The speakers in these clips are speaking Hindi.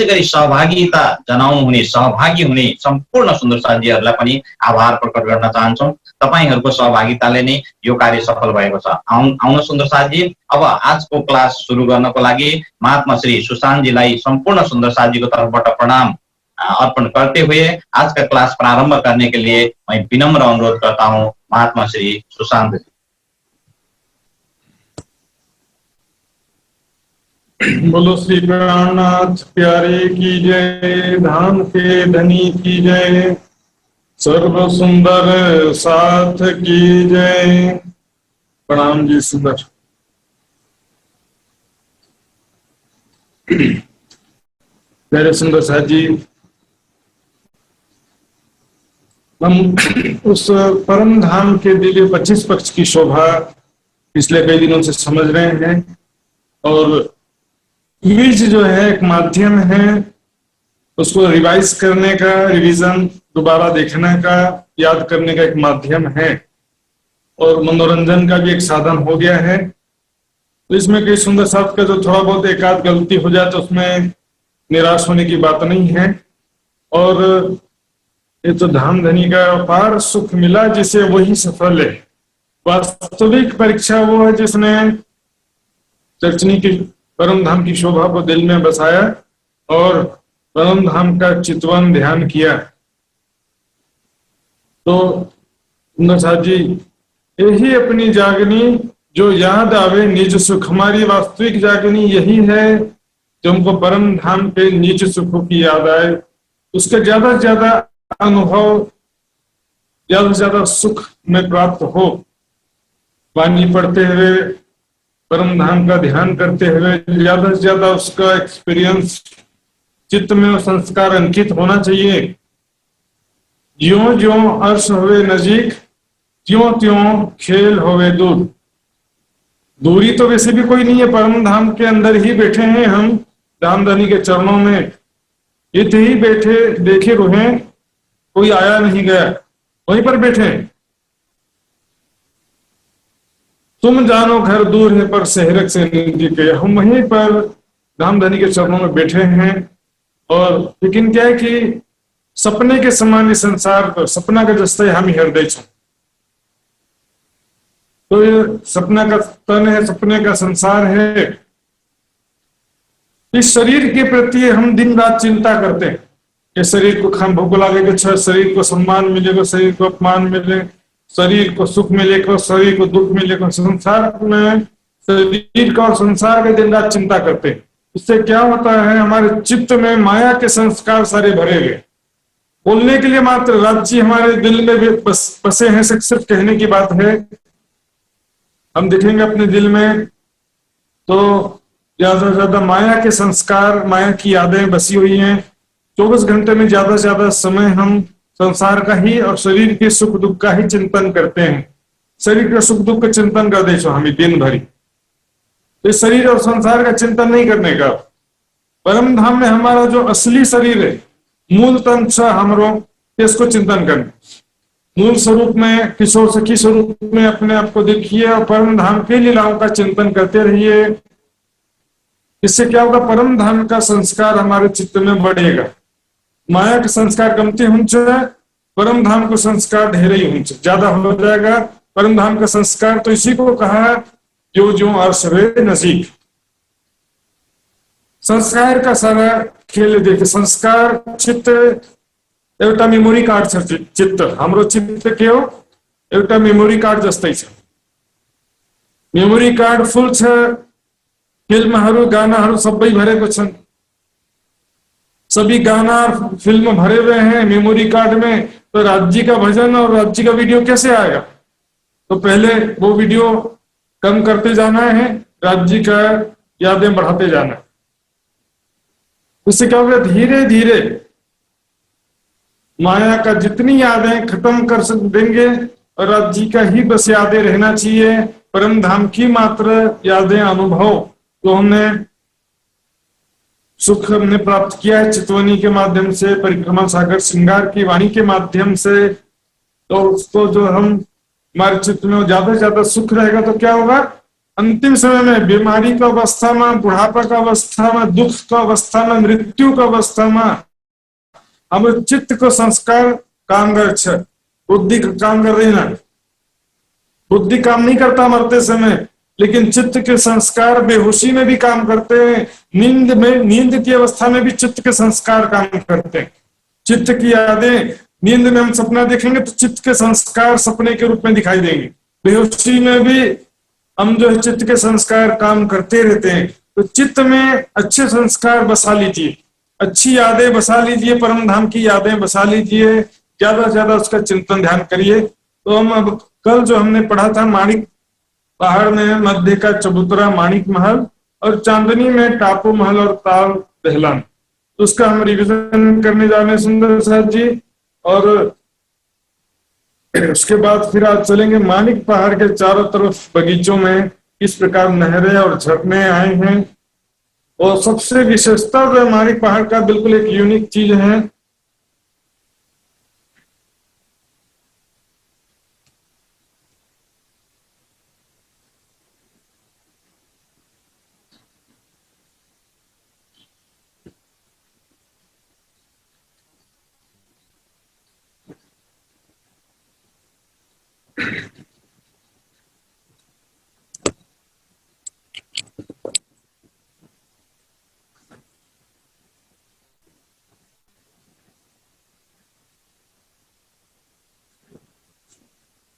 गरी सहभागिता जनाउनु हुने, सहभागी हुने सम्पूर्ण सुन्दर साथीहरूलाई पनि आभार प्रकट गर्न चाहन्छौँ। तपाईहरूको सहभागिताले नै यो कार्य सफल भएको छ। आउन सुन्दर साथी, अब आजको क्लास सुरु गर्नको लागि महात्मा श्री सुशांत जीलाई संपूर्ण सुंदर साथी को तरफबाट प्रणाम अर्पण करते हुए आज का क्लास प्रारंभ करने के लिए मैं विनम्र अनुरोध करता हूं महात्मा श्री सुशांत जी। बोलो श्री प्राणनाथ प्यारे की जय, धाम के धनी की जय, सर्व सुंदर साथ की जय। प्रणाम जी सुंदर। मेरे सुंदर साथ जी, हम उस परम धाम के दिव्य 25 पक्ष की शोभा पिछले कई दिनों से समझ रहे हैं और क्विज जो है एक माध्यम है उसको रिवाइज करने का, रिवीजन दोबारा देखने का, याद करने का एक माध्यम है और मनोरंजन का भी एक साधन हो गया है। तो इसमें कई सुंदर साथ का जो थोड़ा बहुत एक आध गलती हो जाए तो उसमें निराश होने की बात नहीं है। और ये तो धाम धनी का अपार सुख मिला जिसे वही सफल है। वास्तविक परीक्षा वो है जिसने चर्चनी की परम धाम की शोभा को दिल में बसाया और परम धाम का चितवन ध्यान किया। तो साथ जी, यही अपनी जागनी जो याद आवे निज सुख, हमारी वास्तविक जागनी यही है जो हमको परम धाम के निज सुखों की याद आए, उसके ज्यादा से ज्यादा अनुभव, ज्यादा से ज्यादा सुख में प्राप्त हो। वाणी पढ़ते हुए, परम धाम का ध्यान करते हुए ज्यादा से ज्यादा उसका एक्सपीरियंस चित्त में और संस्कार अंकित होना चाहिए। ज्यों ज्यों अर्श होवे नजीक, त्यों त्यों खेल होवे दूर। दूरी तो वैसे भी कोई नहीं है, परम धाम के अंदर ही बैठे हैं हम, धामधनी के चरणों में इतने ही बैठे देखे रुहे, कोई आया नहीं गया, वहीं पर बैठे। तुम जानो घर दूर है पर शहरक से नजदीक है, हम वहीं पर धामधनी के चरणों में बैठे हैं। और लेकिन क्या है कि सपने के समान इस संसार पर, सपना का जस्ता हम हृदय छ, तो ये सपना का तन है, सपने का संसार है। इस शरीर के प्रति हम दिन रात चिंता करते हैं कि शरीर को खान भूख लगेगा, शरीर को सम्मान मिलेगा, शरीर को अपमान मिले, शरीर को सुख मिलेगा, शरीर को दुख मिलेगा। संसार में शरीर का और संसार का दिन रात चिंता करते हैं। इससे क्या होता है, हमारे चित्त में माया के संस्कार सारे भरे हुए। बोलने के लिए मात्र राज्य हमारे दिल में बसे हैं, सिर्फ कहने की बात है। हम देखेंगे अपने दिल में तो ज्यादा से ज्यादा माया के संस्कार, माया की यादें बसी हुई हैं। 24 घंटे में ज्यादा से ज्यादा समय हम संसार का ही और शरीर के सुख दुख का ही चिंतन करते हैं। शरीर का सुख दुख का चिंतन कर दे हमें दिन भरी, तो शरीर और संसार का चिंतन नहीं करने का। परम धाम में हमारा जो असली शरीर है, मूल तंत्र हमरो, इसको चिंतन करना। मूल स्वरूप में, किशोर सखी स्वरूप में अपने आप को देखिए और परम धाम के लीलाओं का चिंतन करते रहिए। इससे क्या होगा, परम धाम का संस्कार हमारे चित्त में बढ़ेगा। माया के संस्कार कमती होंगे, परम धाम को संस्कार ढेर ही होंगे, ज्यादा हो जाएगा। परम धाम का संस्कार तो इसी को कहा जो जो अर्श वे नजीक। संस्कार का सारा खेल देखे। संस्कार चित्त एउटा मेमोरी कार्ड छ। चित्त हाम्रो चित्त के हो, एउटा मेमोरी कार्ड जस्तै छ। मेमोरी कार्ड फुल छ, फिल्महरू गानाहरू सबै भरेको छन्। सभी गाना फिल्म भरे हुए हैं मेमोरी कार्ड में, तो राज्य का भजन और राज्य का वीडियो कैसे आएगा? तो पहले वो वीडियो कम करते जाना है, राज्य का यादें बढ़ाते जाना है। उससे क्या होगा, धीरे धीरे माया का जितनी यादें खत्म कर देंगे और राज्य का ही बस यादें रहना चाहिए। परम धाम की मात्र यादें, अनुभव तो हमने सुख हमने प्राप्त किया है चितवनी के माध्यम से, परिक्रमा सागर श्रृंगार की वाणी के माध्यम से। तो उसको जो हम हमारे चित्त में ज्यादा से ज्यादा सुख रहेगा तो क्या होगा, अंतिम समय में, बीमारी का अवस्था में, बुढ़ापा का अवस्था में, दुख का अवस्था में, मृत्यु का अवस्था में हम चित्त को संस्कार काम कर, बुद्धि काम कर रही ना। बुद्धि काम नहीं करता मरते समय, लेकिन चित्त के संस्कार बेहोशी में भी काम करते हैं। नींद में, नींद की अवस्था में भी चित्त के संस्कार काम करते हैं। चित्त की यादें, नींद में हम सपना देखेंगे तो चित्त के संस्कार सपने के रूप में दिखाई देंगे। बेहोशी में भी हम जो है चित्त के संस्कार काम करते रहते हैं। तो चित्त में अच्छे संस्कार बसा लीजिए, अच्छी यादें बसा लीजिए, परम धाम की यादें बसा लीजिए, ज्यादा से ज्यादा उसका चिंतन ध्यान करिए। तो हम अब कल जो हमने पढ़ा था माणिक पहाड़ में मध्य का चबूतरा माणिक महल, और चांदनी में टापू महल और ताल दहलान, तो उसका हम रिवीजन करने जा रहे हैं सुंदर साहब जी। और उसके बाद फिर आज चलेंगे माणिक पहाड़ के चारों तरफ बगीचों में किस प्रकार नहरें और झरने आए हैं। और सबसे विशेषता जो है माणिक पहाड़ का, बिल्कुल एक यूनिक चीज है,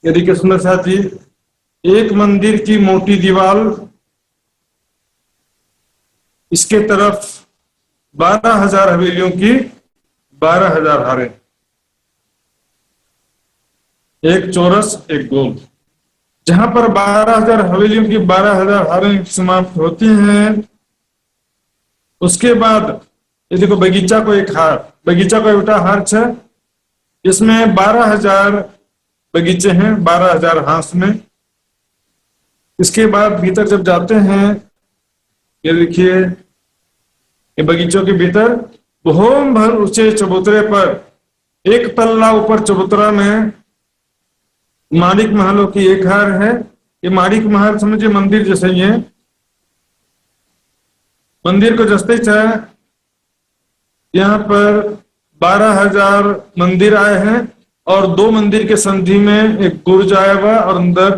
यदि कि सुंदर साथ जी, एक मंदिर की मोटी दीवार, इसके तरफ 12,000 हवेलियों की 12,000 हारें, एक चौरस एक गोल। जहां पर 12,000 हवेलियों की 12,000 हारें समाप्त होती हैं, उसके बाद ये देखो बगीचा को एक हार, बगीचा को उल्टा हार है, इसमें 12,000 बगीचे हैं, 12,000 हाथ में। इसके बाद भीतर जब जाते हैं, ये देखिए ये बगीचों के भीतर भोम भर ऊंचे चबूतरे पर एक तल्ला ऊपर चबूतरा में माणिक महलों की एक हार है। ये माणिक महल समझिए मंदिर जैसे ही है। मंदिर को जस्ते चाहे यहाँ पर 12,000 मंदिर आए हैं, और 2 मंदिर के संधि में एक बुर्ज आया हुआ, और अंदर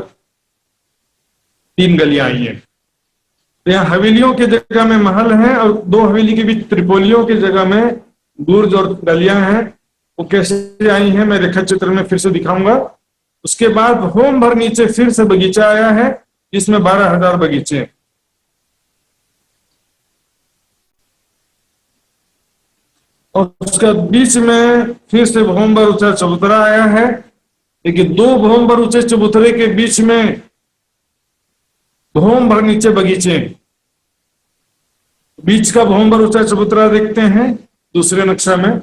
3 गलियां आई है। तो यहाँ हवेलियों की जगह में महल है, और 2 हवेली के बीच त्रिपोलियों की जगह में बुर्ज और गलियां हैं। वो कैसे आई हैं मैं रेखा चित्र में फिर से दिखाऊंगा। उसके बाद होम भर नीचे फिर से बगीचा आया है, जिसमें 12,000 बगीचे, और उसका बीच में फिर से भोंबर ऊंचा चबूतरा आया है। लेकिन 2 भोंबर ऊंचे चबूतरे के बीच में भोंबर नीचे बगीचे, बीच का भोंबर ऊंचा चबूतरा देखते हैं दूसरे नक्शा में,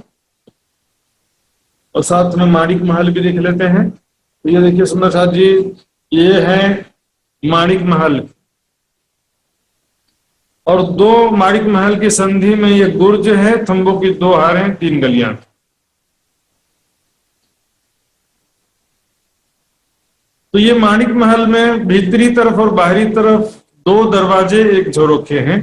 और साथ में माणिक महल भी देख लेते हैं। तो ये देखिए सुंदर साथ जी, ये है माणिक महल, और 2 माणिक महल की संधि में ये गुर्ज है, थंबों की 2 हारें, 3 गलियां। तो ये माणिक महल में भीतरी तरफ और बाहरी तरफ 2 दरवाजे, एक झरोखे हैं,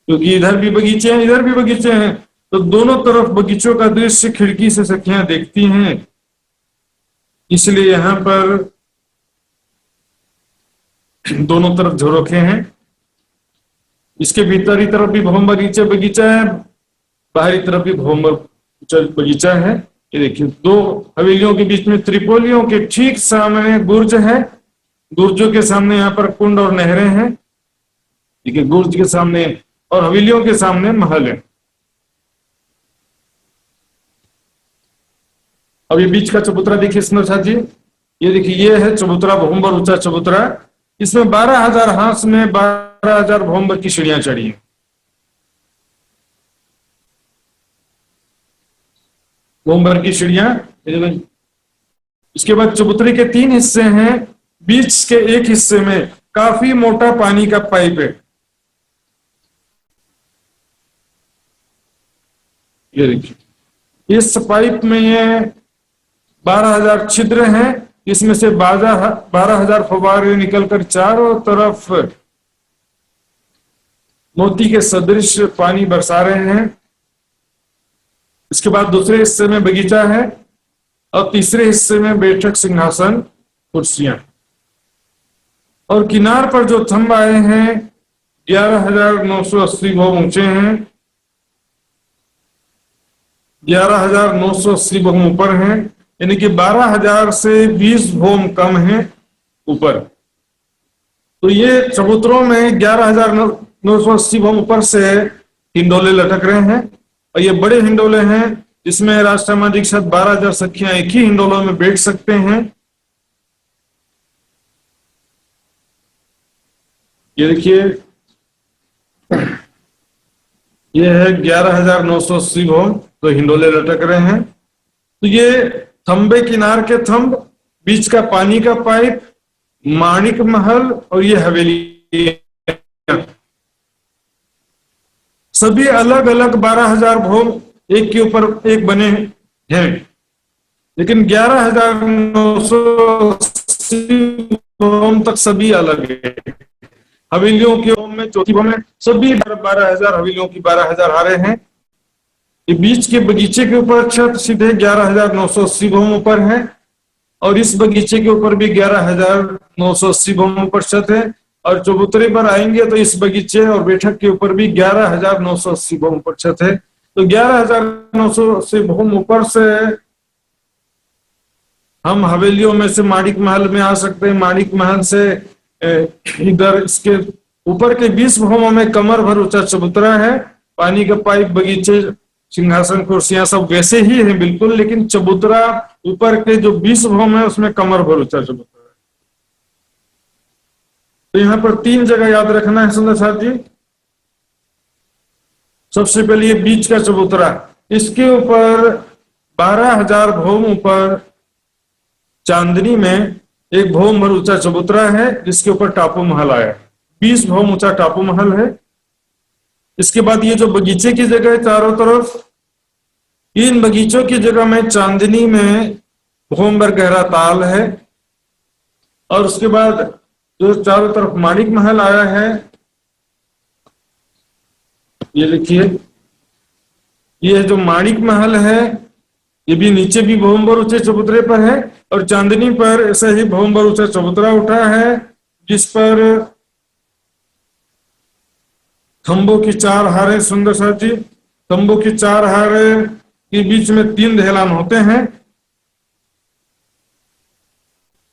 क्योंकि इधर भी बगीचे हैं इधर भी बगीचे हैं, तो दोनों तरफ बगीचों का दृश्य खिड़की से सखियां देखती हैं। इसलिए यहां पर दोनों तरफ झरोखे हैं। इसके भीतरी तरफ भी भोंबर नीचे बगीचा है, बाहरी तरफ भी भोंबर बगीचा है। ये देखिए 2 हवेलियों के बीच में त्रिपोलियों के ठीक सामने गुर्ज है, गुर्जों के सामने यहाँ पर कुंड और नहरें हैं। देखिए गुर्ज के सामने और हवेलियों के सामने महल है। अब ये बीच का चबूतरा देखिए सुंदर साथ जी, ये देखिए ये है चबूतरा, भोंबर ऊंचा चबूतरा। इसमें 12,000 हाथ में 12,000 भोंबर की सीढ़ियां चढ़ी है। भोंबर की सीढ़ियां। इसके बाद चबूतरे के 3 हिस्से हैं, बीच के एक हिस्से में काफी मोटा पानी का पाइप है। ये देखिए इस पाइप में ये 12,000 छिद्र हैं, इसमें से 12,000 फव्वारे निकलकर चारों तरफ मोती के सदृश पानी बरसा रहे हैं। इसके बाद दूसरे हिस्से में बगीचा है और तीसरे हिस्से में बैठक, सिंहासन, कुर्सियां। और किनार पर जो थंब आए हैं 11,980 भोम ऊंचे हैं, 11,980 भोम ऊपर हैं, यानी कि 12,000 से 20 भोम कम है ऊपर। तो ये चबूतरों में 11,980 भोम ऊपर से हिंडोले लटक रहे हैं और ये बड़े हिंडोले हैं जिसमें राष्ट्रमाजिक साथ 12,000 सखियां एक ही हिंडोलों में बैठ सकते हैं। ये देखिए, ये है 11,980 भोम तो हिंडोले लटक रहे हैं। तो ये थंबे, किनार के थंब, बीच का पानी का पाइप, माणिक महल और ये हवेली, सभी अलग अलग 12,000 भोम एक के ऊपर एक बने हैं, लेकिन 11,980 भोम तक सभी अलग है। हवेलियों के भोम में, चौथी भोम में सभी 12,000 हवेलियों की 12,000 हारे हैं। ये बीच के बगीचे के ऊपर छत सीधे 11,980 भोम ऊपर है और इस बगीचे के ऊपर भी 11,980 भोम ऊपर छत है। और चबूतरे पर आएंगे तो इस बगीचे और बैठक के ऊपर भी 11,980 भोम ऊपर छत है। तो 11,980 भोम ऊपर से हम हवेलियों में से माणिक महल में आ सकते हैं। माणिक महल से इधर इसके ऊपर के 20 भोमों में कमर भर ऊंचा चबूतरा है। पानी का पाइप, बगीचे, सिंहासन, कुर्सियां सब वैसे ही हैं बिल्कुल, लेकिन चबूतरा ऊपर के जो 20 भोम है उसमें कमर भर ऊंचा चबूतरा है। तो यहाँ पर 3 जगह याद रखना है सुंदर साथ जी। सबसे पहले ये बीच का चबूतरा, इसके ऊपर 12,000 भोम ऊपर चांदनी में एक भोम भर ऊंचा चबूतरा है जिसके ऊपर टापू महल आया, 20 भोम ऊंचा टापू महल है। इसके बाद ये जो बगीचे की जगह है चारों तरफ, इन बगीचों की जगह में चांदनी में भोम भर गहरा ताल है। और उसके बाद जो चारों तरफ माणिक महल आया है, ये देखिए, ये जो माणिक महल है ये भी नीचे भी भोम भर ऊंचे चबूतरे पर है और चांदनी पर ऐसा ही भोम भर ऊंचा चबूतरा उठा है जिस पर खंभों की 4 हारे, सुंदर साथ जी, खंभों की 4 हारे के बीच में 3 दहलान होते हैं।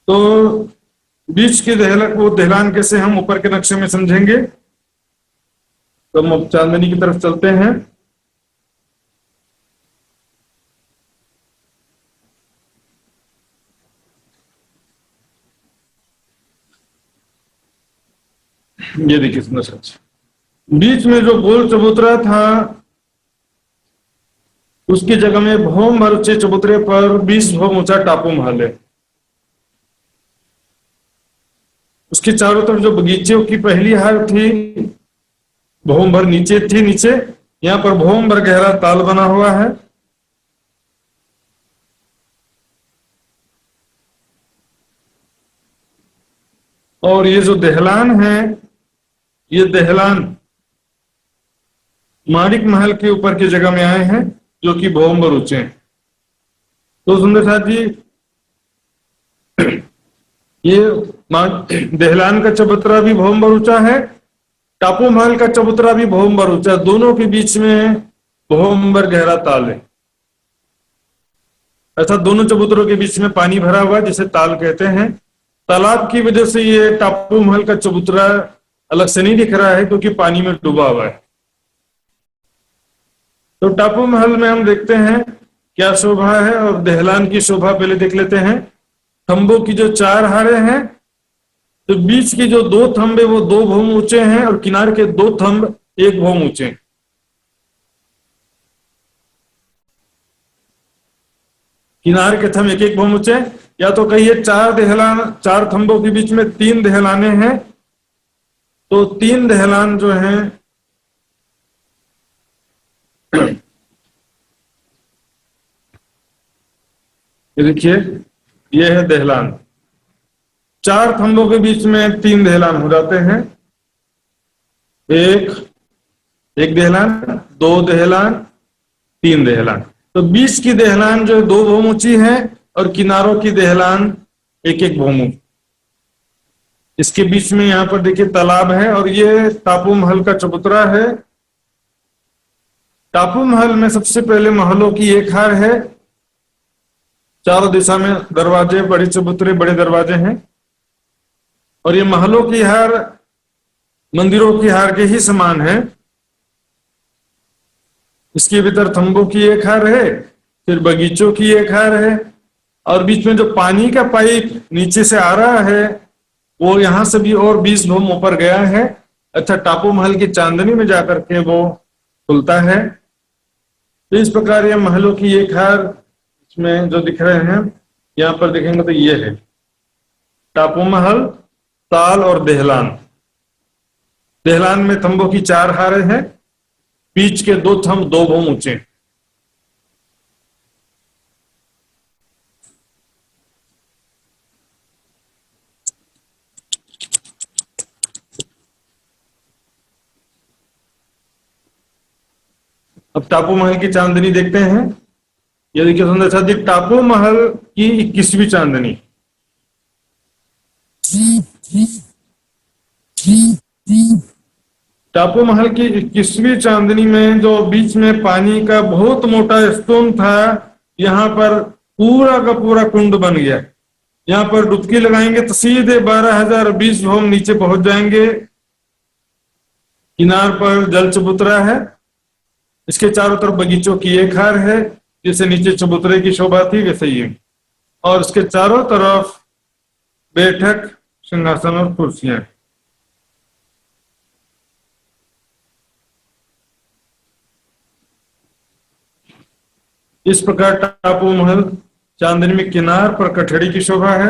तो बीच के दहलान कैसे हम ऊपर के नक्शे में समझेंगे। तो हम अब चांदनी की तरफ चलते हैं। ये देखिए सुंदर साथ, बीच में जो गोल चबूतरा था उसकी जगह में भोम भर ऊंचे चबूतरे पर 20 भोम ऊंचा टापू महल है। उसके चारों तरफ जो बगीचे की पहली हार थी भोम भर नीचे थी, नीचे यहां पर भोम भर गहरा ताल बना हुआ है। और ये जो दहलान है, ये दहलान माणिक महल के ऊपर की जगह में आए हैं जो कि भोम भर ऊंचे हैं। तो सुंदर साथ जी, ये दहलान का चबूतरा भी भोम भर ऊंचा है, टापू महल का चबूतरा भी भोम भर ऊंचा, दोनों के बीच में भोम भर गहरा ताल है। अर्थात दोनों चबूतरों के बीच में पानी भरा हुआ जिसे ताल कहते हैं। तालाब की वजह से ये टापू महल का चबूतरा अलग से नहीं दिख रहा है क्योंकि पानी में डूबा हुआ है। तो टापू महल में हम देखते हैं क्या शोभा है और दहलान की शोभा पहले देख लेते हैं। खंभों की जो 4 हारे हैं, तो बीच के जो 2 थंबे वो 2 भोम ऊंचे हैं और किनार के 2 थंब 1 भोम ऊंचे हैं। किनार के थंब 1-1 भोम ऊंचे, या तो कहिए 4 थंबों के बीच में 3 दहलाने हैं। तो 3 दहलान जो हैं ये देखिए, ये है दहलान। 4 थंबों के बीच में 3 दहलान हो जाते हैं, 1, एक देहलान, दो देहलान, तीन देहलान। तो बीच की देहलान जो दो भौम ऊंची है और किनारों की देहलान एक एक भौम। इसके बीच में यहाँ पर देखिए तालाब है और ये टापू महल का चबूतरा है। टापू महल में सबसे पहले महलों की एक हार है। चारों दिशा में दरवाजे, बड़े चबूतरे, बड़े दरवाजे हैं और ये महलों की हार मंदिरों की हार के ही समान है। इसके भीतर थंबों की एक हार है, फिर बगीचों की एक हार है और बीच में जो पानी का पाइप नीचे से आ रहा है वो यहां से भी और 20 भौम ऊपर गया है। अच्छा, टापू महल की चांदनी में जाकर के वो खुलता है। तो इस प्रकार ये महलों की एक हार इसमें जो दिख रहे हैं, यहाँ पर देखेंगे तो ये है टापू महल, ताल और देहलान। देहलान में थंबों की चार हारें हैं, बीच के दो थंब दो भौम ऊंचे। अब टापू महल की चांदनी देखते हैं। ये देखिए सुंदर साथी, टापू महल की 21वीं चांदनी। टापू महल की 21वीं चांदनी में जो बीच में पानी का बहुत मोटा स्टोन था, यहाँ पर पूरा का पूरा कुंड बन गया। यहाँ पर डुबकी लगाएंगे तो सीधे 12,020 भौम नीचे पहुंच जाएंगे। किनार पर जल चबूतरा है, इसके चारों तरफ बगीचों की एक हार है, जैसे नीचे चबूतरे की शोभा थी वैसे ही। और इसके चारों तरफ बैठक, सिंहासन और कुर्सियां। इस प्रकार टापू महल चांदनी में किनार पर कठड़ी की शोभा है।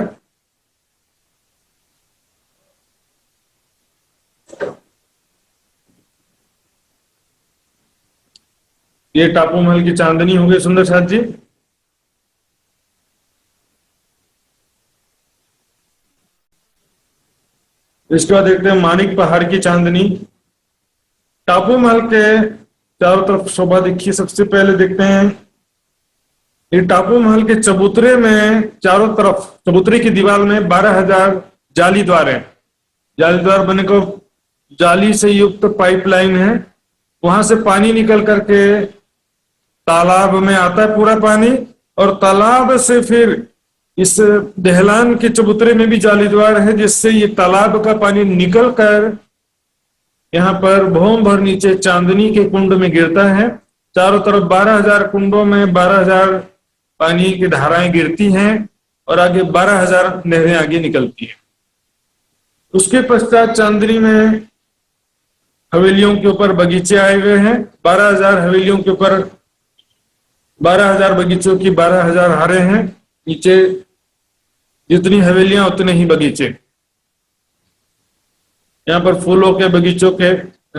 ये टापू महल की चांदनी हो गई सुंदर साथ जी। इसके बाद देखते हैं मानिक पहाड़ की चांदनी। टापू महल के चारों तरफ शोभा देखिए। सबसे पहले देखते हैं ये टापू महल के चबूतरे में, चारों तरफ चबूतरे की दीवार में 12,000 जाली द्वार है। जाली द्वार बने को जाली से युक्त पाइपलाइन है, वहां से पानी निकल करके तालाब में आता है पूरा पानी, और तालाब से फिर इस दहलान के चबूतरे में भी जाली द्वार है, जिससे ये तालाब का पानी निकल कर यहाँ पर भौम भर नीचे चांदनी के कुंड में गिरता है। चारों तरफ 12,000 कुंडों में 12,000 पानी की धाराएं गिरती हैं और आगे 12,000 नहरें आगे निकलती हैं। उसके पश्चात चांदनी में हवेलियों के ऊपर बगीचे आए हुए हैं। 12,000 हवेलियों के ऊपर 12,000 बगीचों की 12,000 हारें हैं। नीचे जितनी हवेलियां उतने ही बगीचे। यहाँ पर फूलों के बगीचों के,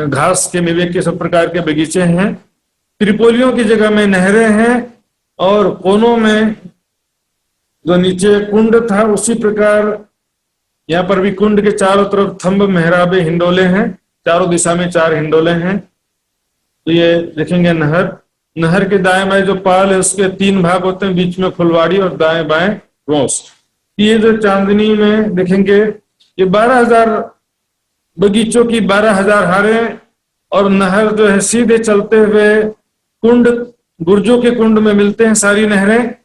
घास के, मेवे के सब प्रकार के बगीचे हैं। त्रिपोलियों की जगह में नहरें हैं और कोनों में जो नीचे कुंड था उसी प्रकार यहाँ पर भी कुंड के चारों तरफ थंब, मेहराबे, हिंडोले हैं। चारों दिशा में 4 हिंडोले हैं। तो ये देखेंगे नहर। नहर के दाएं बाएं जो पाल है उसके 3 भाग होते हैं, बीच में फुलवाड़ी और दाएं बाएं रोस। ये जो चांदनी में देखेंगे ये 12,000 बगीचों की 12,000 हारें और नहर जो है सीधे चलते हुए कुंड, गुर्जों के कुंड में मिलते हैं सारी नहरें।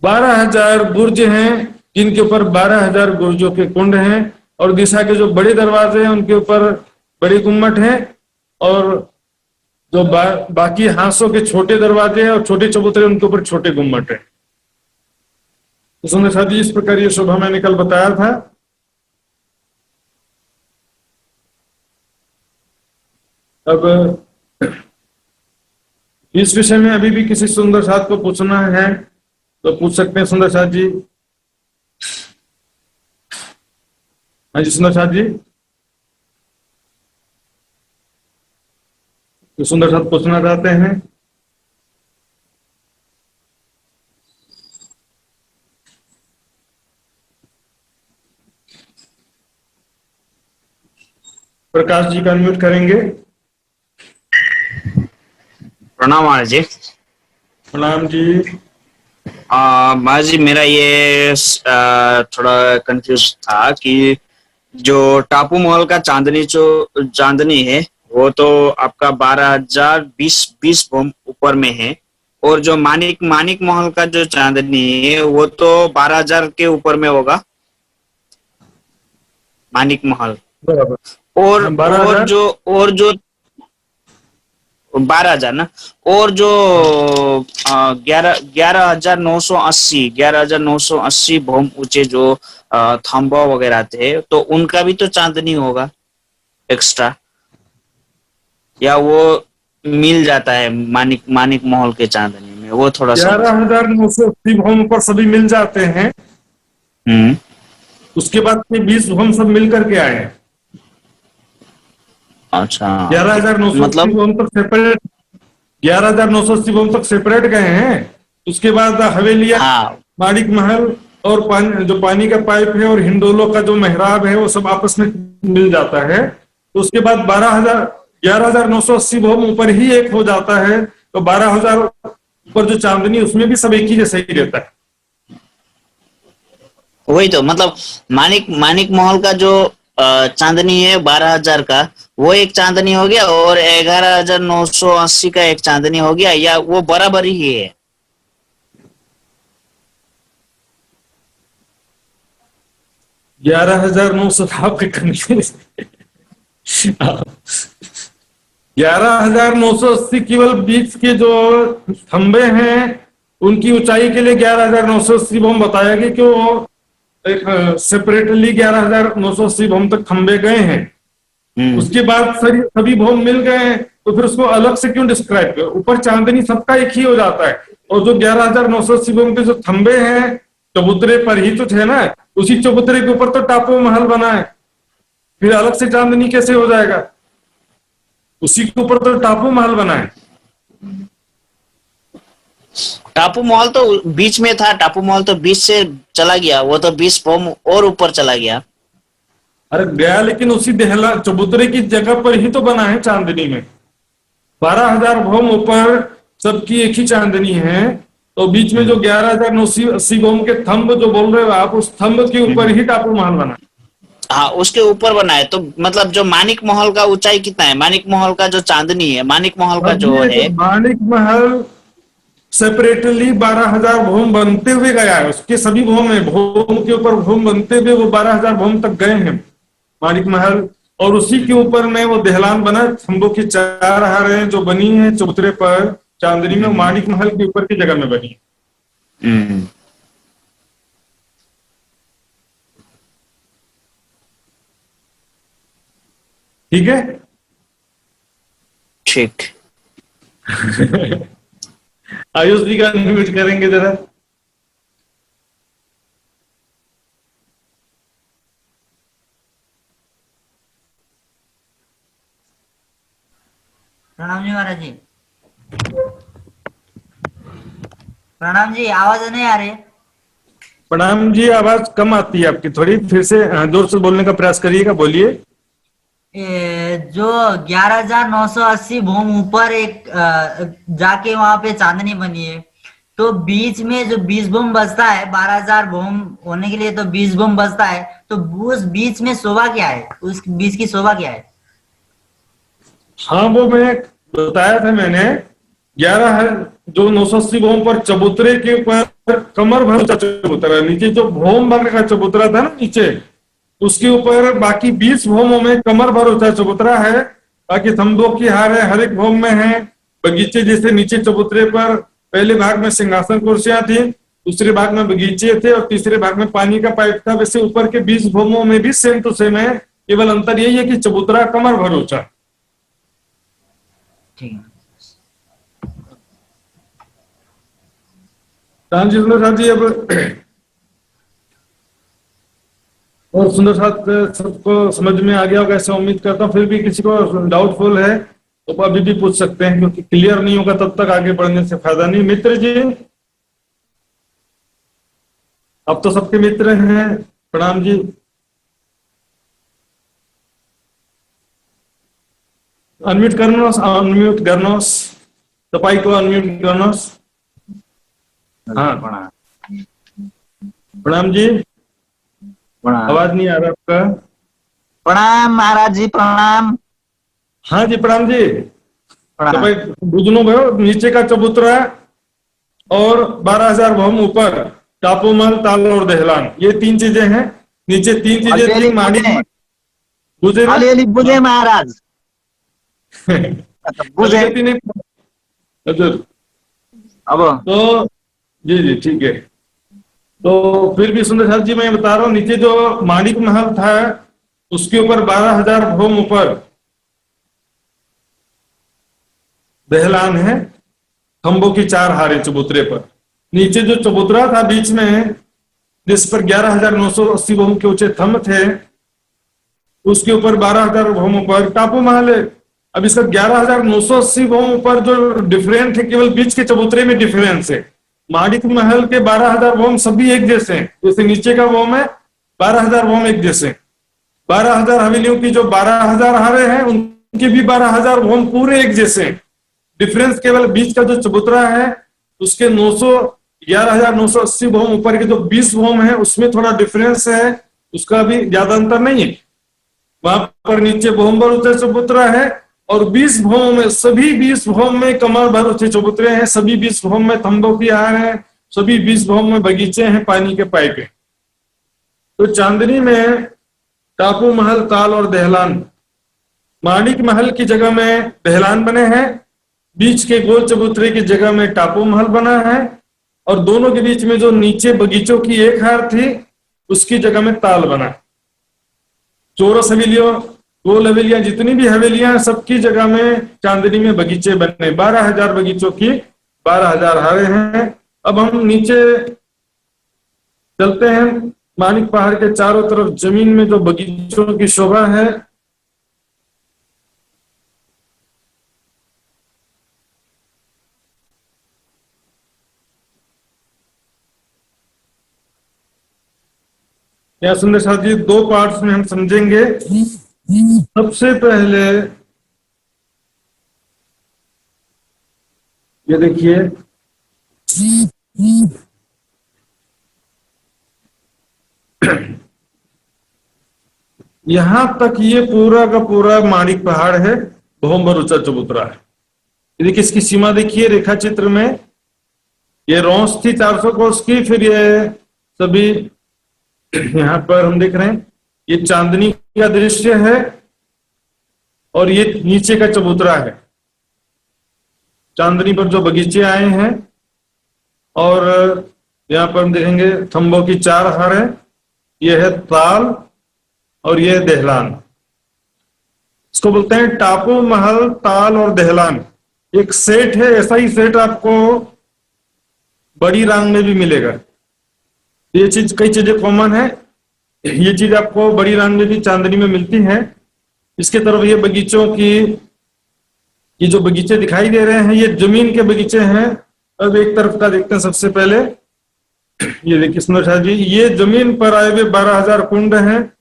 12,000 बुर्ज हैं जिनके ऊपर 12,000 गुर्जों के कुंड हैं, और दिशा के जो बड़े दरवाजे हैं उनके ऊपर बड़े गुम्मट हैं, और जो बाकी हांसों के छोटे दरवाजे हैं और छोटे चबूतरे उनके ऊपर छोटे गुम्मट हैं। तो सुंदर साथी, इस प्रकार ये शोभा मैंने कल बताया था। अब इस विषय में अभी भी किसी सुंदर साथ को पूछना है तो पूछ सकते हैं सुंदर साथ जी। हाँ जी सुंदर साथ जी, तो सुंदर साथ पूछना चाहते हैं। प्रकाश जी का अनम्यूट करेंगे। प्रणाम महाराज जी। प्रणाम जी। महाराज जी, मेरा ये थोड़ा कंफ्यूज था कि जो टापू मॉल का चांदनी है वो तो आपका 12,020 भूम ऊपर में है, और जो मानिक मानिक महल का जो चांदनी है वो तो 12,000 के ऊपर में होगा, मानिक महल। बराबर। और हाँ, 12,000। और जो 12,000 ना, और जो हाँ। 11,980 भूम ऊंचे जो थंबा वगैरह थे, तो उनका भी तो चांदनी होगा एक्स्ट्रा, या वो मिल जाता है मानिक मानिक महल के चांदनी में? वो थोड़ा समझ। 11,980 भवन पर सभी मिल जाते हैं। हम्म। उसके बाद के 20 भवन सब मिल करके आए हैं। अच्छा। 11,980 मतलब भवन तक सेपरेट, 11,980 भवन तक सेपरेट गए हैं। उसके बाद हवेलियां, हाँ माणिक महल और पानी, जो पानी का पाइप है और हिंडोलो का जो मेहराब है वो सब आपस में मिल जाता है। तो उसके बाद 11,980 भवन ऊपर ही एक हो जाता है। तो 12,000 ऊपर जो चांदनी उसमें भी सब एक ही जैसा ही रहता है। वही तो, मतलब मानिक मानिक महल का जो चांदनी है 12,000 का, वो एक चांदनी हो गया, और 11,980 का एक चांदनी हो गया, या वो बराबर ही है? 11,900 आपके कंफ्यूज। 11,980 केवल बीच के जो खंबे हैं उनकी ऊंचाई के लिए 11,980 बम बताया गया कि वो सेपरेटली 11,980 बम तक खंबे गए हैं। हम्म। उसके बाद सभी बम मिल गए हैं, तो फिर उसको अलग से क्यों डिस्क्राइब करो? ऊपर चांदनी सबका एक ही हो जाता है। और जो 11,980 बम के जो खंबे हैं चबूतरे पर ही तो थे ना, उसी चबूतरे के ऊपर तो टापू महल बना है, फिर अलग से चांदनी कैसे हो जाएगा? उसी के ऊपर तो टापू महल बना है। टापू मॉल तो बीच में था, टापू मॉल तो बीच से चला गया, वो तो 20 फॉर्म और ऊपर चला गया। अरे गया, लेकिन उसी देहला चबूतरे की जगह पर ही तो बना है चांदनी में। 12,000 भौम ऊपर सबकी एक ही चांदनी है। तो बीच में जो 11,980 भौम के थंब जो बोल रहे हो आप, उस थंब के ऊपर ही टापू महल बना है। हाँ, उसके ऊपर बना है। तो मतलब जो मानिक महल का ऊंचाई कितना है? मानिक महल का जो चांदनी है, मानिक महल का अब जो ये जो है। माणिक महल सेपरेटली 12,000 भौम बनते हुए गया है, उसके सभी भौम है, भौम के ऊपर भौम बनते हुए वो 12,000 भौम तक गए हैं माणिक महल। और उसी के ऊपर में वो देहलान बना, खंभों की 4 हारें जो बनी है चबूतरे पर चांदनी में, माणिक महल के ऊपर की जगह में बनी है। हम्म। ठीक है। ठीक। आयुष जी का अनम्यूट करेंगे जरा। प्रणाम जी महाराज जी। प्रणाम जी, आवाज नहीं आ रही? प्रणाम जी, आवाज कम आती है आपकी थोड़ी, फिर से जोर से बोलने का प्रयास करिएगा, बोलिए। जो 11,980 भूम ऊपर एक जाके वहां पे चांदनी बनी है, तो बीच में जो 20 बम बचता है, 12,000 बम होने के लिए तो 20 बम बचता है, तो उस बीच में शोभा क्या है? उस बीच की शोभा क्या है? हाँ, वो मैं बताया था मैंने। 11 है जो 980 भौम पर चबूतरे के ऊपर कमर भर ऊंचा चबूतरा, नीचे जो भौम भर का चबूतरा था ना नीचे, उसके ऊपर बाकी 20 भौमों में कमर भर ऊंचा चबूतरा है। बाकी थंबों की हार है, हर एक भौम में है। बगीचे जैसे नीचे चबूतरे पर पहले भाग में सिंहासन कुर्सियां थी, दूसरे भाग में बगीचे थे और तीसरे भाग में पानी का पाइप था। वैसे ऊपर के 20 भौमों में भी सेम टू सेम है, केवल अंतर यही है कि चबूतरा कमर भर ऊंचा। ठीक है। राम जी, सुंदर साथ जी, अब और सुंदर साथ सबको समझ में आ गया होगा ऐसा उम्मीद करता हूँ। फिर भी किसी को डाउटफुल है तो अभी भी पूछ सकते हैं, क्योंकि क्लियर नहीं होगा तब तक आगे बढ़ने से फायदा नहीं। मित्र जी, अब तो सबके मित्र हैं। प्रणाम जी। अनम्यूट गर्नुहोस् तपाईँको अनम्यूट गर्नुहोस्। हाँ प्रणाम जी, आवाज नहीं आ रहा आपका। प्रणाम महाराज जी, प्रणाम। हाँ जी प्रणाम जी। प्रणाम। बुझनो भयो, नीचे का चबूतरा और 12,000 भौम ऊपर टापू महल, ताल और दहलान, ये 3 चीजें हैं। नीचे 3 चीजें थी, माड़ी बुझे ना? अलिअलि बुझे महाराज, बुझे गलती नहीं हजुर। अब तो जी ठीक है। तो फिर भी सुंदर साहब जी मैं बता रहा हूँ, नीचे जो माणिक महल था उसके ऊपर 12,000 भौम ऊपर दहलान है, खंभों की 4 हारे चबूतरे पर। नीचे जो चबूतरा था बीच में, जिस पर 11,980 भौम के ऊंचे थंब थे, उसके ऊपर 12,000 भौम ऊपर टापू महल है। अब इसका 11,980 भौम ऊपर जो डिफरेंट है, केवल बीच के चबूतरे में डिफरेंस है। माणिक महल के 12,000 भौम सभी एक जैसे हैं, जैसे नीचे का भौम है 12,000 भौम एक जैसे। 12,000 हवेलियों की जो 12,000 हारे हैं उनके भी 12,000 भौम पूरे एक जैसे। डिफरेंस केवल बीच का जो चबूतरा है उसके 11,980 भौम ऊपर के जो 20 भौम है उसमें थोड़ा डिफरेंस है, उसका भी ज्यादा अंतर नहीं है। वहां पर नीचे भौम भर ऊंचा चबूतरा है और 20 भौम में, सभी 20 भौम में कमर भर ऊंचे चबूतरे हैं, सभी 20 भौम में थंबों की हार है, सभी 20 भौम में बगीचे हैं, पानी के पाइप हैं। तो चांदनी में टापू महल, ताल और दहलान, माणिक महल की जगह में दहलान बने हैं, बीच के गोल चबूतरे की जगह में टापू महल बना है, और दोनों के बीच में जो नीचे बगीचों की एक हार थी उसकी जगह में ताल बना। चौरस हवेलियों, गोल हवेलियां, जितनी भी हवेलियां सबकी जगह में चांदनी में बगीचे बने। 12,000 बगीचों की 12,000 हारे हैं। अब हम नीचे चलते हैं। माणिक पहाड़ के चारों तरफ जमीन में जो बगीचों की शोभा है, या सुंदर साहब जी 2 पार्ट्स में हम समझेंगे। सबसे पहले ये देखिए, यहां तक ये पूरा का पूरा माणिक पहाड़ है, भौम भर ऊंचा चबूतरा है। ये देखिए, इसकी सीमा देखिए रेखा चित्र में, ये रौंस थी 400 कोस की, फिर ये सभी यहां पर हम देख रहे हैं ये चांदनी का दृश्य है और ये नीचे का चबूतरा है। चांदनी पर जो बगीचे आए हैं, और यहाँ पर हम देखेंगे थंबों की 4 हार है, यह है ताल और यह दहलान। इसको बोलते हैं टापू महल, ताल और दहलान। एक सेट है, ऐसा ही सेट आपको बड़ी रांग में भी मिलेगा। ये चीज, कई चीजें कॉमन है, ये चीज आपको बड़ी रांग में भी चांदनी में मिलती है। इसके तरफ ये बगीचों की, ये जो बगीचे दिखाई दे रहे हैं ये जमीन के बगीचे हैं। अब एक तरफ का देखते हैं सबसे पहले, ये देखिए सुंदर साहब जी, ये जमीन पर आए हुए 12,000 कुंड हैं।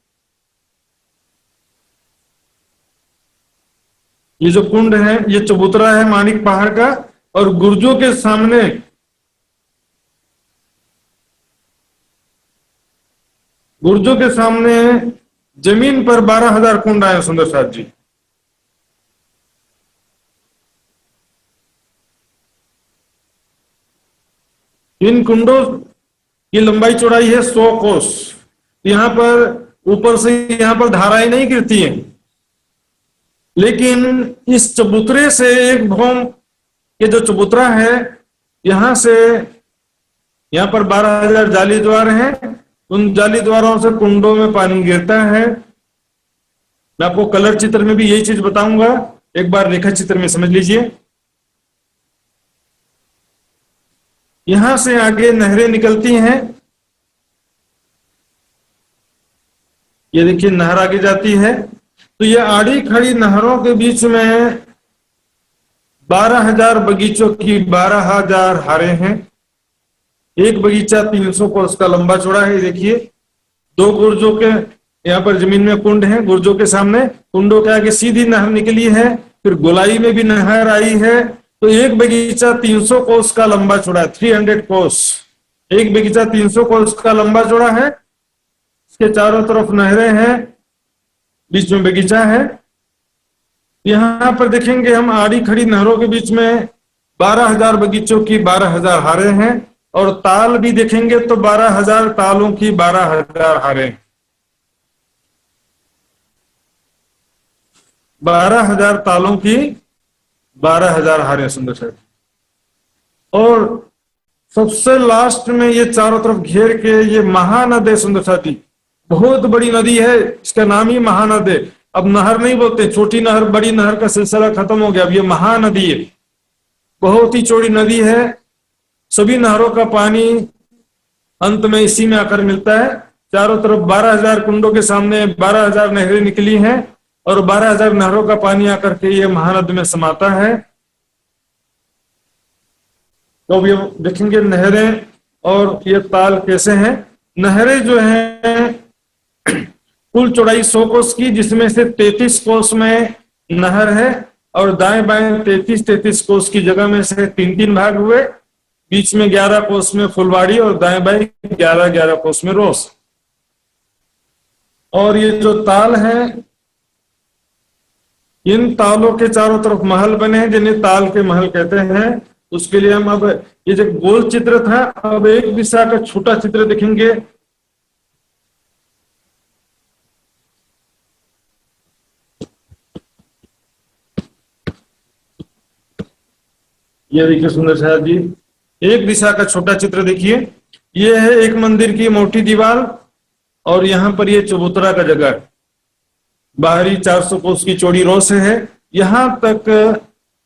ये जो कुंड है ये चबूतरा है माणिक पहाड़ का, और गुर्जों के सामने जमीन पर 12,000 कुंड आए सुंदर साहब जी। इन कुंडों की लंबाई चौड़ाई है 100 कोस। यहां पर ऊपर से यहां पर धाराएं नहीं गिरती हैं, लेकिन इस चबूतरे से एक भौम, ये जो चबूतरा है यहां से, यहां पर 12,000 जाली द्वार हैं, उन जाली द्वारों से कुंडों में पानी गिरता है। मैं आपको कलर चित्र में भी यही चीज बताऊंगा, एक बार रेखा चित्र में समझ लीजिए। यहां से आगे नहरें निकलती हैं, ये देखिए नहर आगे जाती है। तो ये आड़ी खड़ी नहरों के बीच में 12,000 बगीचों की 12,000 हारें हैं। एक बगीचा 300 कोस का लंबा चौड़ा है। देखिए 2 गुर्जों के यहाँ पर जमीन में कुंड है, गुर्जों के सामने, कुंडों के आगे सीधी नहर निकली है, फिर गोलाई में भी नहर आई है। तो एक बगीचा 300 कोस का लंबा चौड़ा है, 300 कोस। एक बगीचा 300 कोस का लंबा चौड़ा है, इसके चारों तरफ नहरें हैं, बीच में बगीचा है। यहां पर देखेंगे हम आड़ी खड़ी नहरों के बीच में 12,000 बगीचों की 12,000 हारें हैं, और ताल भी देखेंगे तो 12,000 तालों की 12,000 हारें, 12,000 तालों की 12,000 हारें। सुंदर साहब, और सबसे लास्ट में ये चारों तरफ घेर के ये महानद है सुंदर साथी, बहुत बड़ी नदी है, इसका नाम ही महानद है। अब नहर नहीं बोलते, छोटी नहर बड़ी नहर का सिलसिला खत्म हो गया, अब ये महानदी है, बहुत ही चौड़ी नदी है। सभी नहरों का पानी अंत में इसी में आकर मिलता है। चारों तरफ 12,000 कुंडों के सामने 12,000 नहरें निकली हैं, और 12,000 नहरों का पानी आकर के ये महानद में समाता है। तो अब ये देखेंगे नहरें और ये ताल कैसे हैं। नहरें जो हैं कुल चौड़ाई 100 कोस की, जिसमें से 33 कोस में नहर है, और दाएं बाएं 33 कोस की जगह में से 3 भाग हुए। बीच में 11 कोस में फुलवाड़ी, और दाएं बाएं 11 कोस में रोस। और ये जो ताल है, इन तालों के चारों तरफ महल बने हैं, जिन्हें ताल के महल कहते हैं। उसके लिए हम अब ये जो गोल चित्र था, अब एक दिशा का छोटा चित्र देखेंगे। ये देखिए सुंदर साहब जी, एक दिशा का छोटा चित्र देखिए। ये है एक मंदिर की मोटी दीवार, और यहां पर ये चबूतरा का जगह, बाहरी 400 कोस की चौड़ी रोस है, यहां तक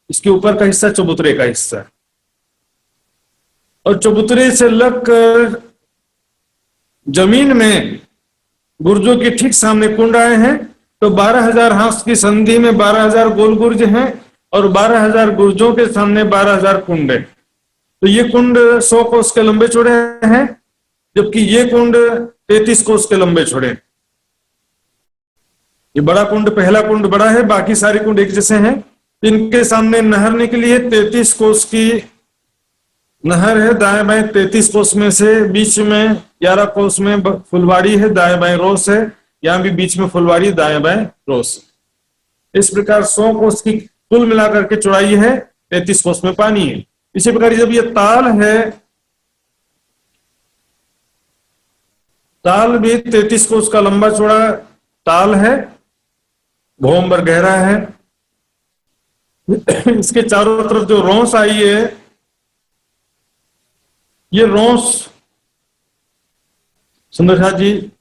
इसके ऊपर का हिस्सा चबूतरे का हिस्सा, और चबूतरे से लगकर जमीन में गुर्जों के ठीक सामने कुंड आए हैं। तो 12,000 हाथ की संधि में 12,000 गोल गुर्ज हैं, और 12,000 गुर्जों के सामने 12,000 कुंड है। तो ये कुंड 100 कोस के लंबे चौड़े हैं, जबकि ये कुंड 33 कोस के लंबे चौड़े। ये बड़ा कुंड, पहला कुंड बड़ा है, बाकी सारे कुंड एक जैसे हैं। इनके सामने नहर निकली है, 33 कोस की नहर है, दाएं बाएं 33 कोस में से बीच में 11 कोस में फुलवाड़ी है, दाएं बाएं रोस है। यहां भी बीच में फुलवाड़ी, दाएं बाएं रोस। इस प्रकार 100 कोस की कुल मिलाकर के चौड़ाई है, 33 कोस में पानी है। इसी प्रकार जब ये ताल है, ताल भी 33 कोस का लंबा चौड़ा ताल है, भौमभर गहरा है। इसके चारों तरफ जो रोंस आई है, ये रोंस सुंदर साथ जी,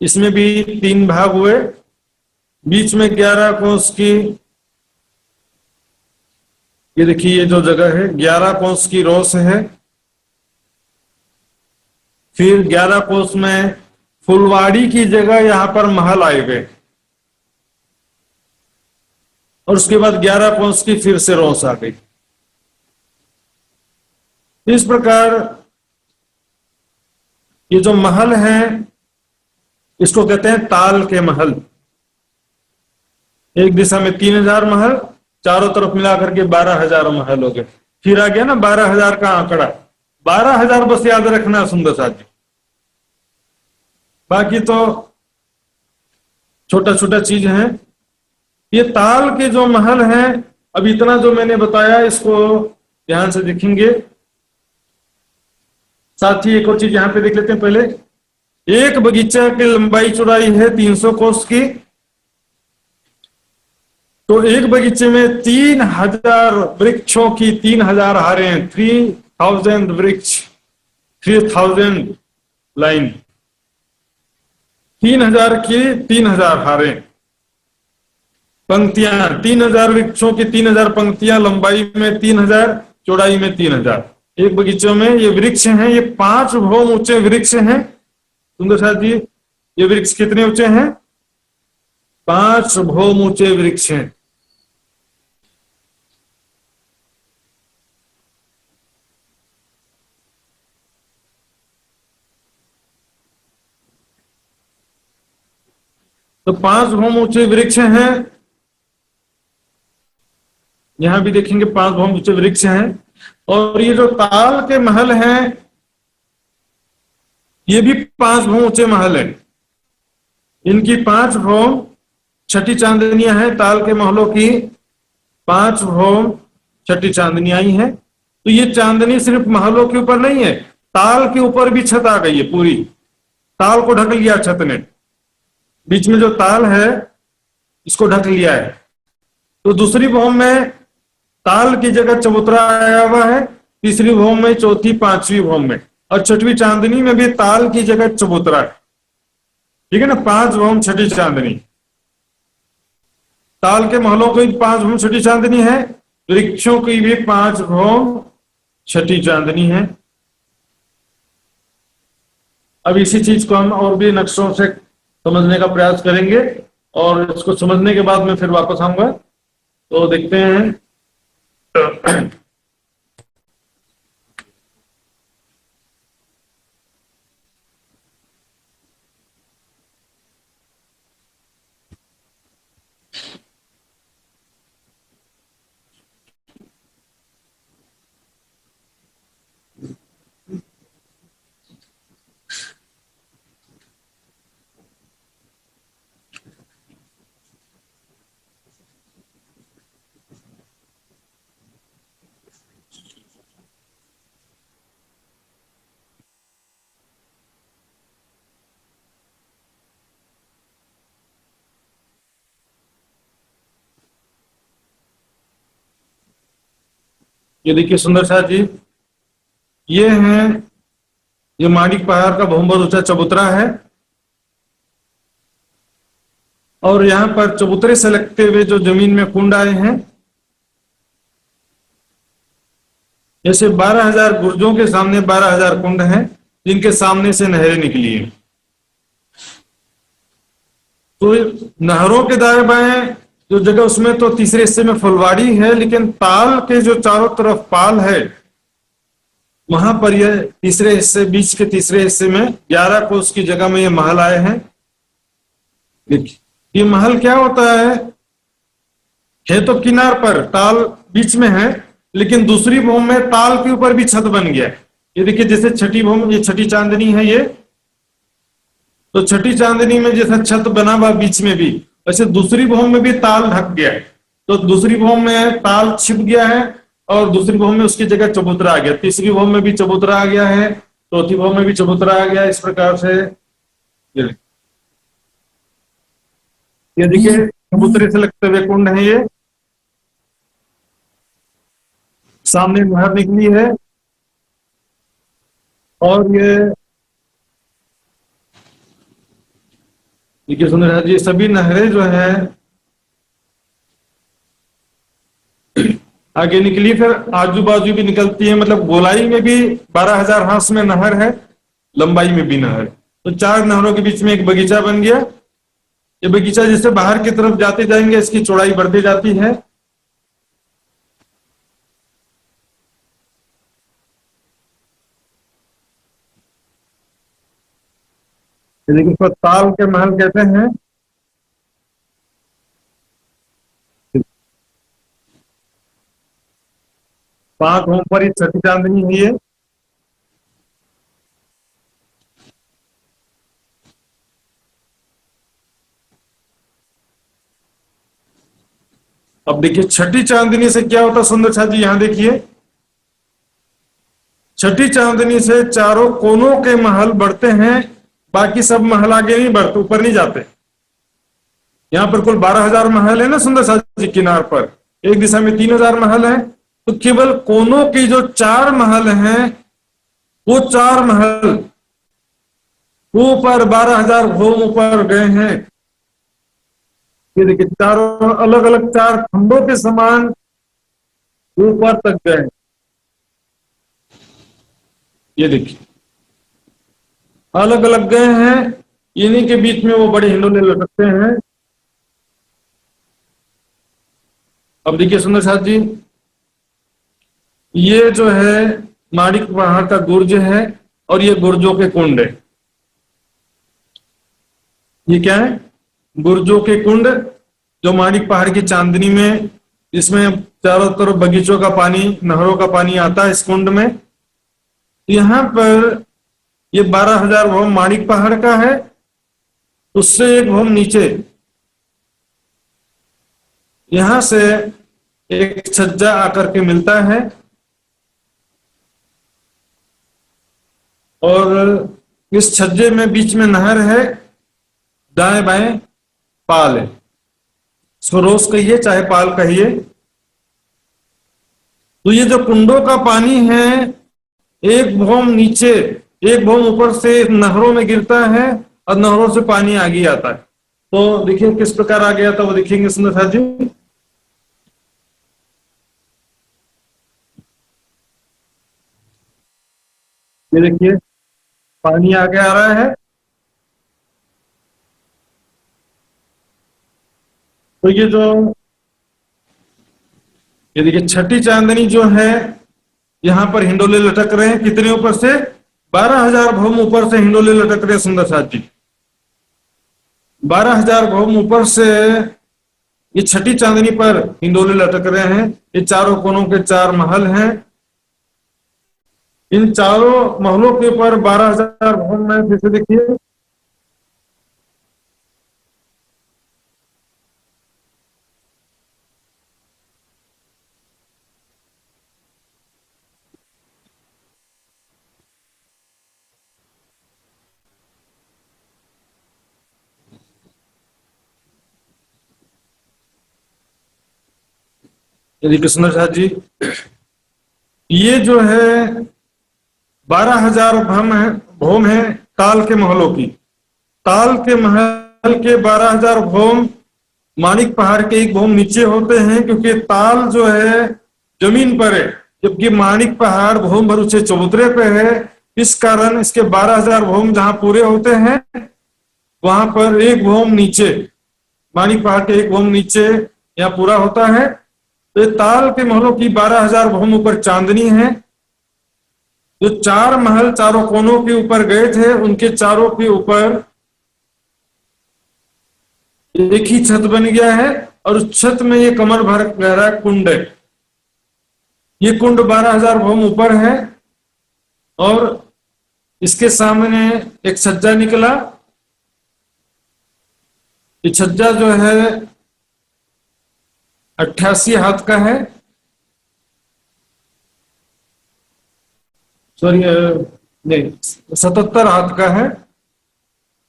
इसमें भी 3 भाग हुए। बीच में 11 कोस की, ये देखिए ये जो जगह है 11 कोस की रोस है। फिर 11 कोस में फुलवाड़ी की जगह यहां पर महल आए गए, और उसके बाद 11 कोस की फिर से रोस आ गई। इस प्रकार ये जो महल है, इसको कहते हैं ताल के महल। एक दिशा में 3,000 महल, चारों तरफ मिलाकर के 12,000 महल हो गए। फिर आ गया ना 12,000 का आंकड़ा, 12,000 बस याद रखना सुंदर साथ जी, बाकी तो छोटा छोटा चीज है। ये ताल के जो महल हैं, अब इतना जो मैंने बताया इसको ध्यान से देखेंगे। साथ ही एक और चीज यहां पे देख लेते हैं पहले। एक बगीचा की लंबाई चौड़ाई है 300 कोस की, तो एक बगीचे में 3,000 वृक्षों की 3,000 हारें, 3,000 वृक्ष, 3,000 लाइन, 3,000 की 3,000 हारें, पंक्तियां, 3,000 वृक्षों की 3,000 पंक्तियां, लंबाई में 3,000, चौड़ाई में 3,000। एक बगीचे में ये वृक्ष हैं, ये 5 भौम ऊंचे वृक्ष हैं। सुंदर साथ जी, ये वृक्ष कितने ऊंचे हैं? 5 भौम ऊंचे वृक्ष हैं। तो 5 भौम ऊंचे वृक्ष हैं। यहाँ भी देखेंगे 5 भौम ऊंचे वृक्ष हैं। और ये जो ताल के महल हैं, ये भी 5 भौम ऊंचे महल हैं। इनकी 5 भौम छठी चांदनियां हैं। ताल के महलों की 5 भौम छठी चांदनियां ही हैं। तो ये चांदनी सिर्फ महलों के ऊपर नहीं है, ताल के ऊपर भी छत आ गई है पूरी। ताल को ढक लिया छत ने, बीच में जो ताल है इसको ढक लिया है। तो दूसरी भौम में ताल की जगह चबूतरा आया हुआ है, तीसरी भौम में, चौथी, पांचवी भौम में, और छठवीं चांदनी में भी ताल की जगह चबूतरा है। ठीक है ना, 5 भौम छठी चांदनी। ताल के महलों की 5 भौम छठी चांदनी है, वृक्षों की भी 5 भौम छठी चांदनी है। अब इसी चीज को हम और भी नक्शों से समझने का प्रयास करेंगे, और इसको समझने के बाद मैं फिर वापस आऊंगा। तो देखते हैं। ये देखिए सुंदर शाह जी, ये है, ये माणिक पहाड़ का बहुत ऊंचा चबूतरा है। और यहाँ पर चबूतरे से लगते हुए जो जमीन में कुंड आए हैं, जैसे 12,000 गुर्जों के सामने 12,000 कुंड हैं, जिनके सामने से नहरें निकली हैं। तो नहरों के दाएं बाएं जो जगह, उसमें तो तीसरे हिस्से में फुलवाड़ी है, लेकिन ताल के जो चारों तरफ पाल है, वहां पर यह तीसरे हिस्से, बीच के तीसरे हिस्से में 11 कोस की जगह में ये महल आए हैं। देखिए ये महल क्या होता है तो किनार पर, ताल बीच में है, लेकिन दूसरी भौम में ताल के ऊपर भी छत बन गया है। ये देखिए, जैसे छठी भौम, ये छठी चांदनी है ये, तो छठी चांदनी में जैसा छत बना हुआ बीच में भी, वैसे दूसरी भौम में भी ताल ढक गया है। तो दूसरी भौम में ताल छिप गया है, और दूसरी भौम में उसकी जगह चबूतरा आ गया। तीसरी भौम में भी चबूतरा आ गया है, चौथी भौम में भी चबूतरा आ गया। इस प्रकार से ये देखिए, चबूतरे से लगते हुए कुंड है, ये सामने नहर निकली है। और ये देखिए सुंदर जी, सभी नहरें जो है आगे निकली, फिर आजू बाजू भी निकलती है। मतलब गोलाई में भी 12,000 हाथ में नहर है, लंबाई में भी नहर। तो 4 नहरों के बीच में एक बगीचा बन गया। ये बगीचा जिससे बाहर की तरफ जाते जाएंगे, इसकी चौड़ाई बढ़ती जाती है। देखिए, इसको ताल के महल कहते हैं। पांच भौम पर ही छठी चांदनी हुई है। अब देखिए छठी चांदनी से क्या होता सुंदर शाह जी, यहां देखिए, छठी चांदनी से चारों कोनों के महल बढ़ते हैं, बाकी सब महल आगे नहीं बढ़ते, ऊपर नहीं जाते। यहाँ पर कुल 12,000 महल है ना सुंदर शाह जी, किनार पर एक दिशा में 3,000 महल है। तो केवल कोनों की जो 4 महल हैं, वो 4 महल ऊपर 12,000 भौम ऊपर गए हैं। ये देखिए, चारों अलग अलग 4 खंभों के समान ऊपर तक गए। ये देखिए, अलग अलग गए हैं, इन्हीं के बीच में वो बड़े हिंडोले लटकते हैं। अब देखिए सुंदर साथ जी, ये जो है माणिक पहाड़ का गुर्ज है, और ये गुर्जों के कुंड है। ये क्या है? गुर्जों के कुंड, जो माणिक पहाड़ की चांदनी में इसमें चारों तरफ बगीचों का पानी, नहरों का पानी आता है इस कुंड में। यहाँ पर ये 12,000 भौम माणिक पहाड़ का है, उससे एक भौम नीचे यहां से एक छज्जा आकर के मिलता है और इस छज्जे में बीच में नहर है, दाएं बाएं पाल है, इसको रोस कहिए चाहे पाल कहिए। तो ये जो कुंडों का पानी है, एक भौम नीचे एक भौम ऊपर से नहरों में गिरता है और नहरों से पानी आगे आता है। तो देखिए किस प्रकार आ गया था वो देखेंगे सुंदर साथ जी। ये देखिए पानी आगे आ रहा है। तो ये देखिए छठी चांदनी जो है, यहां पर हिंडोले लटक रहे हैं। कितने ऊपर से? 12,000 भौम ऊपर से हिंडोले लटक रहे हैं सुंदर साथ जी। 12,000 भौम ऊपर से ये छठी चांदनी पर हिंडोले लटक रहे हैं। ये चारों कोनों के 4 महल हैं। इन चारों महलों के ऊपर 12,000 भौम में फिर से देखिए यदि कृष्ण साथ जी, ये जो है 12,000 भौम है ताल के महलों की। ताल के महल के 12,000 भौम माणिक पहाड़ के एक भौम नीचे होते हैं, क्योंकि ताल जो है जमीन पर है, जबकि माणिक पहाड़ भौम भर ऊंचे चबूतरे पे है। इस कारण इसके 12,000 भौम जहां पूरे होते हैं, वहां पर एक भौम नीचे, माणिक पहाड़ के एक भौम नीचे यहाँ पूरा होता है। तो ताल के महलों की 12,000 भौम ऊपर चांदनी है। जो 4 महल चारों कोनों के ऊपर गए थे, उनके चारों के ऊपर एक ही छत बन गया है और उस छत में ये कमर भर गहरा कुंड है। ये कुंड 12,000 भौम ऊपर है और इसके सामने एक छज्जा निकला। ये छज्जा जो है 88 हाथ का है, सॉरी नहीं 77 हाथ का है।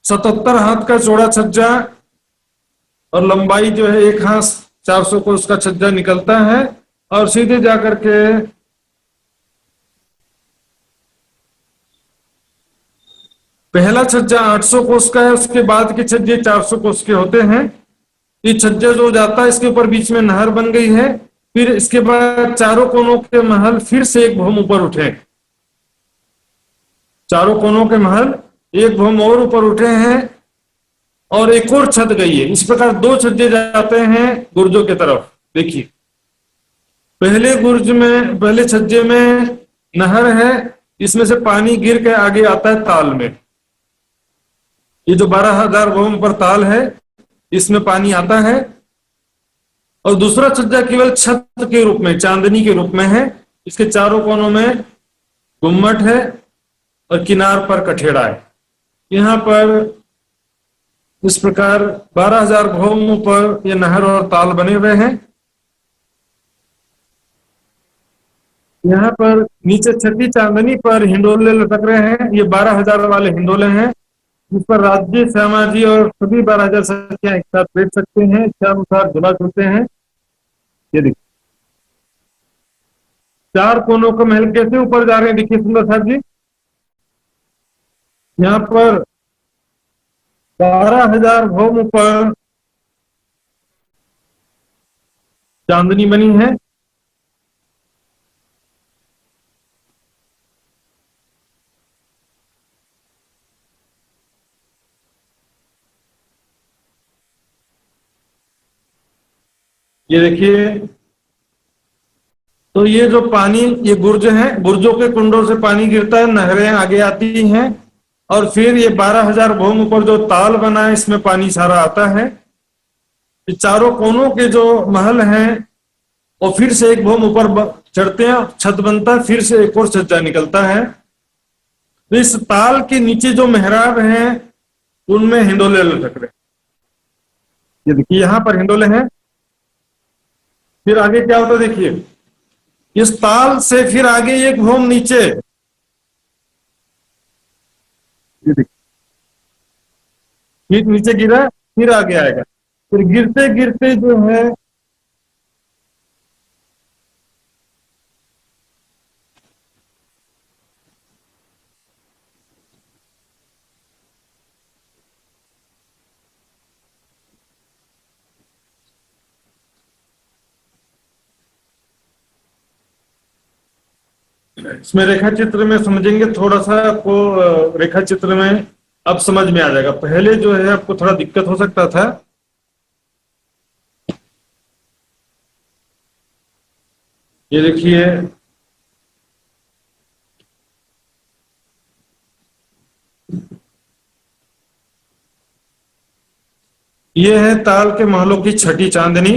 77 हाथ का चौड़ा छज्जा और लंबाई जो है 1 हाथ 400 को उसका छज्जा निकलता है और सीधे जाकर के पहला छज्जा 800 कोस का है, उसके बाद के छज्जे 400 कोस के होते हैं। ये छज्जा जो जाता है, इसके ऊपर बीच में नहर बन गई है। फिर इसके बाद चारों कोनों के महल फिर से एक भौम ऊपर उठे, चारों कोनों के महल एक भौम और ऊपर उठे हैं और एक और छत गई है। इस प्रकार 2 छज्जे जाते हैं गुर्जों की तरफ। देखिए पहले गुर्ज में, पहले छज्जे में नहर है, इसमें से पानी गिर के आगे आता है ताल में। ये जो 12,000 भौम पर ताल है, इसमें पानी आता है। और दूसरा छज्जा केवल छत के रूप में, चांदनी के रूप में है। इसके चारों कोनों में गुम्मट है और किनार पर कठेड़ा है। यहाँ पर इस प्रकार 12,000 भौम पर ये नहर और ताल बने हुए हैं। यहाँ पर नीचे छठी चांदनी पर हिंडोले लटक रहे हैं। ये 12,000 वाले हिंडोले हैं, जिस पर राज्य, समाजी और सभी 12,000 संख्या एक साथ बैठ सकते हैं, इच्छा अनुसार झूला झूलते हैं। ये देखिए 4 कोनों का महल कैसे ऊपर जा रहे हैं, देखिए सुंदर साथ जी। यहाँ पर 12,000 भौम ऊपर चांदनी बनी है। ये देखिए, तो ये जो पानी, ये गुर्ज है, गुर्जों के कुंडों से पानी गिरता है, नहरें आगे आती हैं और फिर ये 12,000 भौम ऊपर जो ताल बना है, इसमें पानी सारा आता है। ये चारों कोनों के जो महल हैं, और फिर से एक भौम ऊपर चढ़ते हैं, छत बनता है, फिर से एक और छज्जा निकलता है। तो इस ताल के नीचे जो मेहराब हैं उनमें हिंडोले लटक रहे। ये देखिए यहां पर हिंडोले हैं। फिर आगे क्या होता है देखिए, इस ताल से फिर आगे एक भौम नीचे, ये देखिए फिर नीचे गिरा, फिर आगे आएगा, फिर गिरते गिरते जो है इसमें रेखा चित्र में समझेंगे थोड़ा सा आपको, रेखा चित्र में अब समझ में आ जाएगा। पहले जो है आपको थोड़ा दिक्कत हो सकता था। ये देखिए ये है ताल के महलों की छठी चांदनी।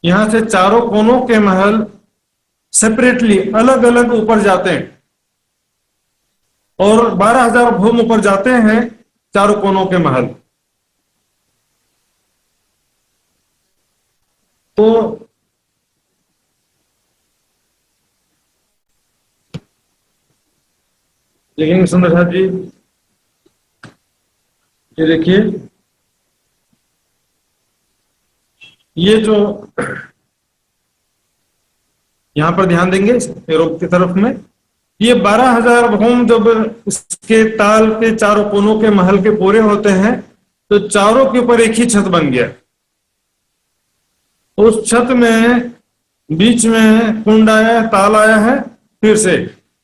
यहां से चारों कोनों के महल सेपरेटली अलग अलग ऊपर जाते हैं और 12,000 भूम ऊपर जाते हैं चारों कोनों के महल। तो देखेंगे सुंदर साहब जी, ये देखिए ये जो यहां पर ध्यान देंगे यूरोप की तरफ में, ये 12,000 भूम जब इसके ताल के चारों कोनों के महल के पूरे होते हैं तो चारों के ऊपर एक ही छत बन गया। उस छत में बीच में कुंड आया है, ताल आया है फिर से,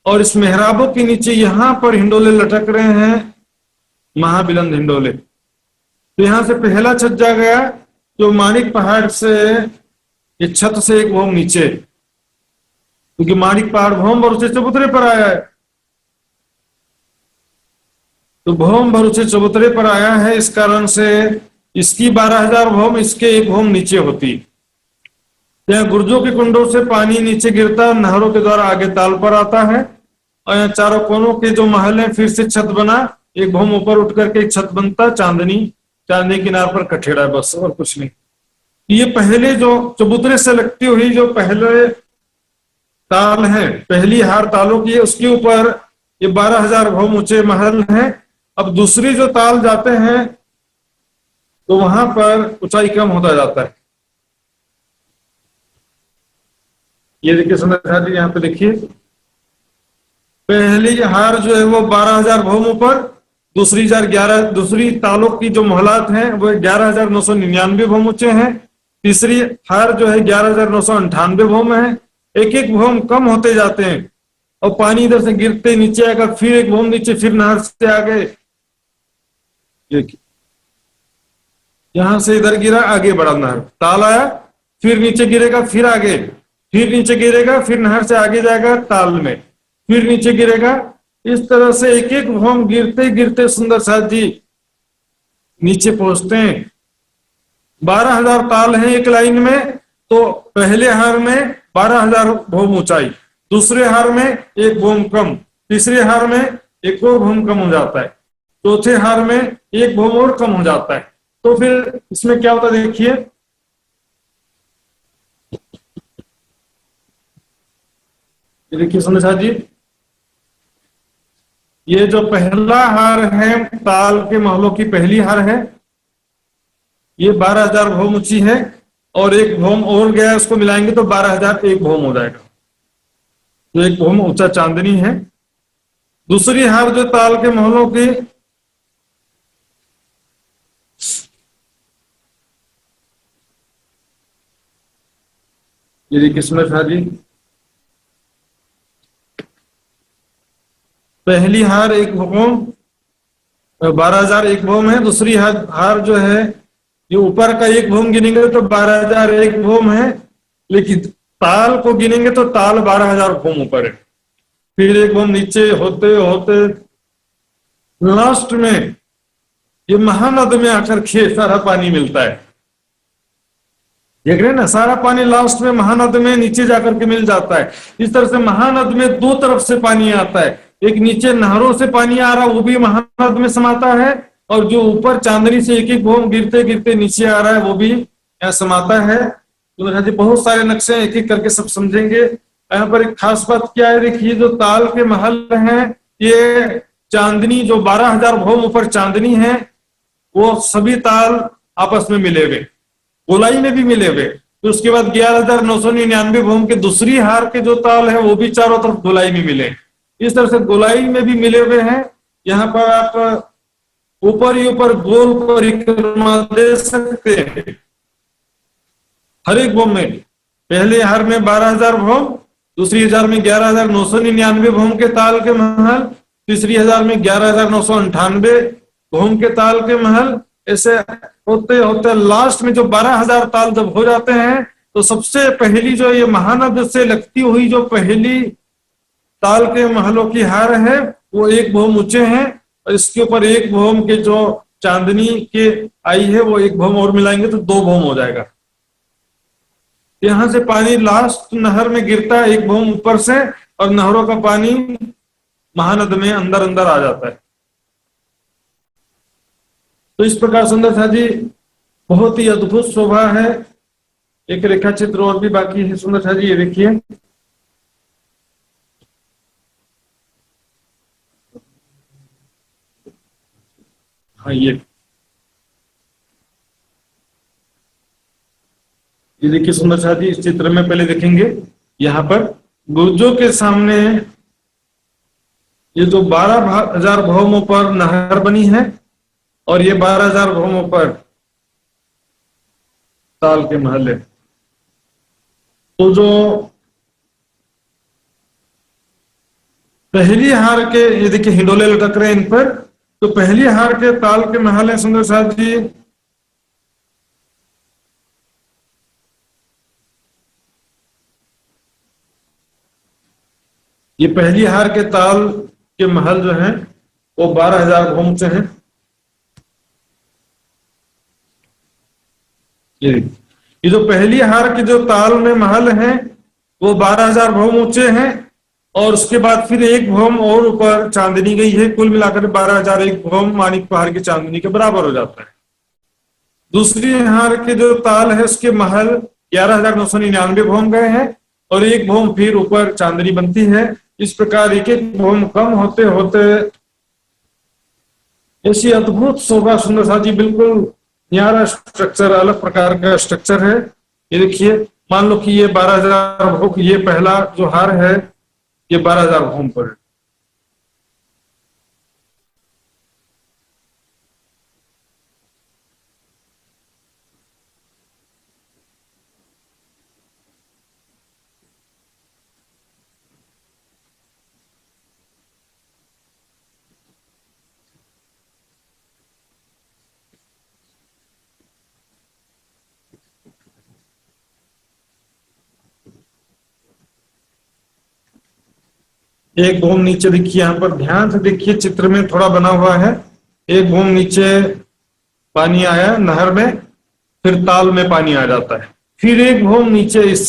और इस मेहराबों के नीचे यहां पर हिंडोले लटक रहे हैं, महाबिलंद हिंडोले। तो यहां से पहला छज्जा गया जो मानिक पहाड़ से, ये छत से एक भूम नीचे, क्योंकि मानिक पहाड़ भौम भरोसे चबूतरे पर आया है, तो भौम भरोसे चबूतरे पर आया है, इस कारण से इसकी 12,000 भौम, इसके एक भौम नीचे होती। यहाँ गुर्जों के कुंडों से पानी नीचे गिरता, नहरों के द्वारा आगे ताल पर आता है, और यहाँ चारों कोनों के जो महल हैं फिर से छत बना, एक भौम ऊपर उठ करके एक छत बनता, चांदनी किनार पर कठेड़ा, बस और कुछ नहीं। ये पहले जो चबूतरे से लगती हुई जो पहले ताल है, पहली हार तालों की, उसके ऊपर ये 12,000 भौम ऊंचे महल हैं। अब दूसरी जो ताल जाते हैं तो वहां पर ऊंचाई कम होता जाता है। ये देखिए सुंदर जी, यहाँ पे देखिए पहली हार जो है वो 12,000 भौम ऊपर, दूसरी तालों की जो महलात हैं वो 11,999 भौम ऊंचे हैं, तीसरी हार जो है 11,998 भौम है। एक एक भौम कम होते जाते हैं और पानी इधर से गिरते नीचे आएगा, फिर एक भौम नीचे, फिर नहर से आगे, यहां से इधर गिरा, आगे बढ़ा नहर, ताल आया, फिर नीचे गिरेगा, फिर आगे, फिर नीचे गिरेगा, फिर नहर से आगे जाएगा ताल में, फिर नीचे गिरेगा। इस तरह से एक एक भौम गिरते गिरते सुंदर साथ जी नीचे पहुंचते हैं। 12,000 ताल हैं एक लाइन में, तो पहले हार में 12,000 भौम ऊंचाई, दूसरे हार में एक भौम कम, तीसरे हार में एक और भौम कम हो जाता है, चौथे हार में एक भौम और कम हो जाता है। तो फिर इसमें क्या होता है देखिए, देखिए सुंदर जी, ये जो पहला हार है ताल के महलों की पहली हार है, ये 12,000 भौम ऊंची है, और एक भौम और गया, उसको मिलाएंगे तो 12,001 भौम हो जाएगा, तो एक भौम ऊंचा चांदनी है। दूसरी हार जो ताल के महलों की, ये देखिए सुंदर शाह जी, पहली हार एक भौम 12,001 भौम है, दूसरी हार जो है ये ऊपर का एक भौम गिनेंगे तो 12,001 भौम है, लेकिन ताल को गिनेंगे तो ताल 12,000 भौम ऊपर है, फिर एक भौम नीचे होते होते लास्ट में ये महानद में आकर सारा पानी मिलता है। देख रहे हैं ना, सारा पानी लास्ट में महानद में नीचे जाकर के मिल जाता है। इस तरह से महानद में दो तरफ से पानी आता है, एक नीचे नहरों से पानी आ रहा है वो भी महानद में समाता है, और जो ऊपर चांदनी से एक एक भूम गिरते गिरते नीचे आ रहा है वो भी यहाँ समाता है। तो बहुत सारे नक्शे एक एक करके सब समझेंगे। यहाँ पर एक खास बात क्या है, देखिए जो ताल के महल हैं, ये चांदनी जो 12,000 भूम ऊपर चांदनी है वो सभी ताल आपस में मिले हुए, गोलाई में भी मिले हुए। तो उसके बाद 11,999 भूम के दूसरी हार के जो ताल है वो भी चारों तरफ गोलाई में मिले। इस तरह से गोलाई में भी मिले हुए हैं। यहाँ पर आप ऊपर ही ऊपर गोल परिक्रमा दे सकते हैं हर एक भूम में। पहले हार में 12,000 भूम, दूसरी हजार में 11,999 भूम के ताल के महल, तीसरी हजार में 11,998 भूम के ताल के महल। ऐसे होते होते लास्ट में जो 12,000 ताल जब हो जाते हैं तो सबसे पहली जो ये महानद से लगती हुई जो पहली ताल के महलों की हार है वो एक भूम ऊंचे हैं, और इसके ऊपर एक भूम के जो चांदनी के आई है वो एक भूम और मिलाएंगे तो 2 भूम हो जाएगा। यहां से पानी लास्ट नहर में गिरता है एक भूम ऊपर से, और नहरों का पानी महानद में अंदर अंदर आ जाता है। तो इस प्रकार सुंदर सा जी बहुत ही अद्भुत शोभा है। एक रेखा चित्र और भी बाकी है सुंदर सा जी, ये देखिए। हाँ ये देखिए सुंदर सा जी, इस चित्र में पहले देखेंगे यहाँ पर बुर्जों के सामने ये जो 12,000 भूमों पर नहर बनी है और ये 12,000 भूमों पर ताल के महल है। तो जो पहली हार के, ये देखिए हिंडोले लटक रहे हैं इन पर, तो पहली हार के ताल के महल है सुंदर साथ जी ये पहली हार के ताल के महल जो हैं वो 12,000 भूम से हैं। ये जो पहली हार के जो ताल में महल हैं वो 12,000 भूम ऊंचे हैं, और उसके बाद फिर एक भूम और ऊपर चांदनी गई है। कुल मिलाकर 12,001 भूम मानिक पहाड़ की चांदनी के बराबर हो जाता है। दूसरी हार के जो ताल है उसके महल 11,999 भूम गए हैं, और एक भूम फिर ऊपर चांदनी बनती है। इस प्रकार एक एक भूम कम होते होते ऐसी अद्भुत शोभा सुंदर सा जी, बिल्कुल न्यारा स्ट्रक्चर, अलग प्रकार का स्ट्रक्चर है। ये देखिए, मान लो कि ये 12,000 भूम, ये पहला जो हार है ये 12,000 भूम पर है। एक भूम नीचे देखिए, यहाँ पर ध्यान से देखिए, चित्र में थोड़ा बना हुआ है। एक भूम नीचे पानी आया नहर में, फिर ताल में पानी आ जाता है। फिर एक भूम नीचे, इस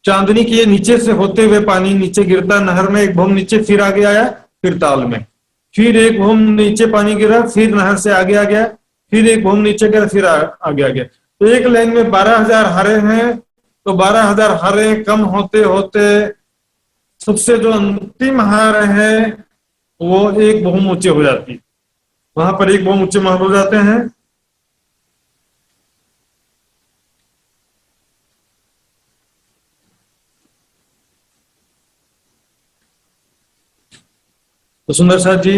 चांदनी के नीचे से होते हुए पानी नीचे गिरता नहर में, एक भूम नीचे फिर आगे आया, फिर ताल में। फिर एक भूम नीचे पानी गिरा, फिर नहर से आगे आ गया, फिर एक भूम नीचे गिरा, फिर आगे आ गया। तो एक लाइन में 12,000 हारे हैं, तो 12,000 हारे कम होते होते सबसे जो अंतिम हार है वो एक भूम ऊंचे हो जाती है। वहां पर एक भूम ऊंचे महल हो जाते हैं। तो सुंदर साथ जी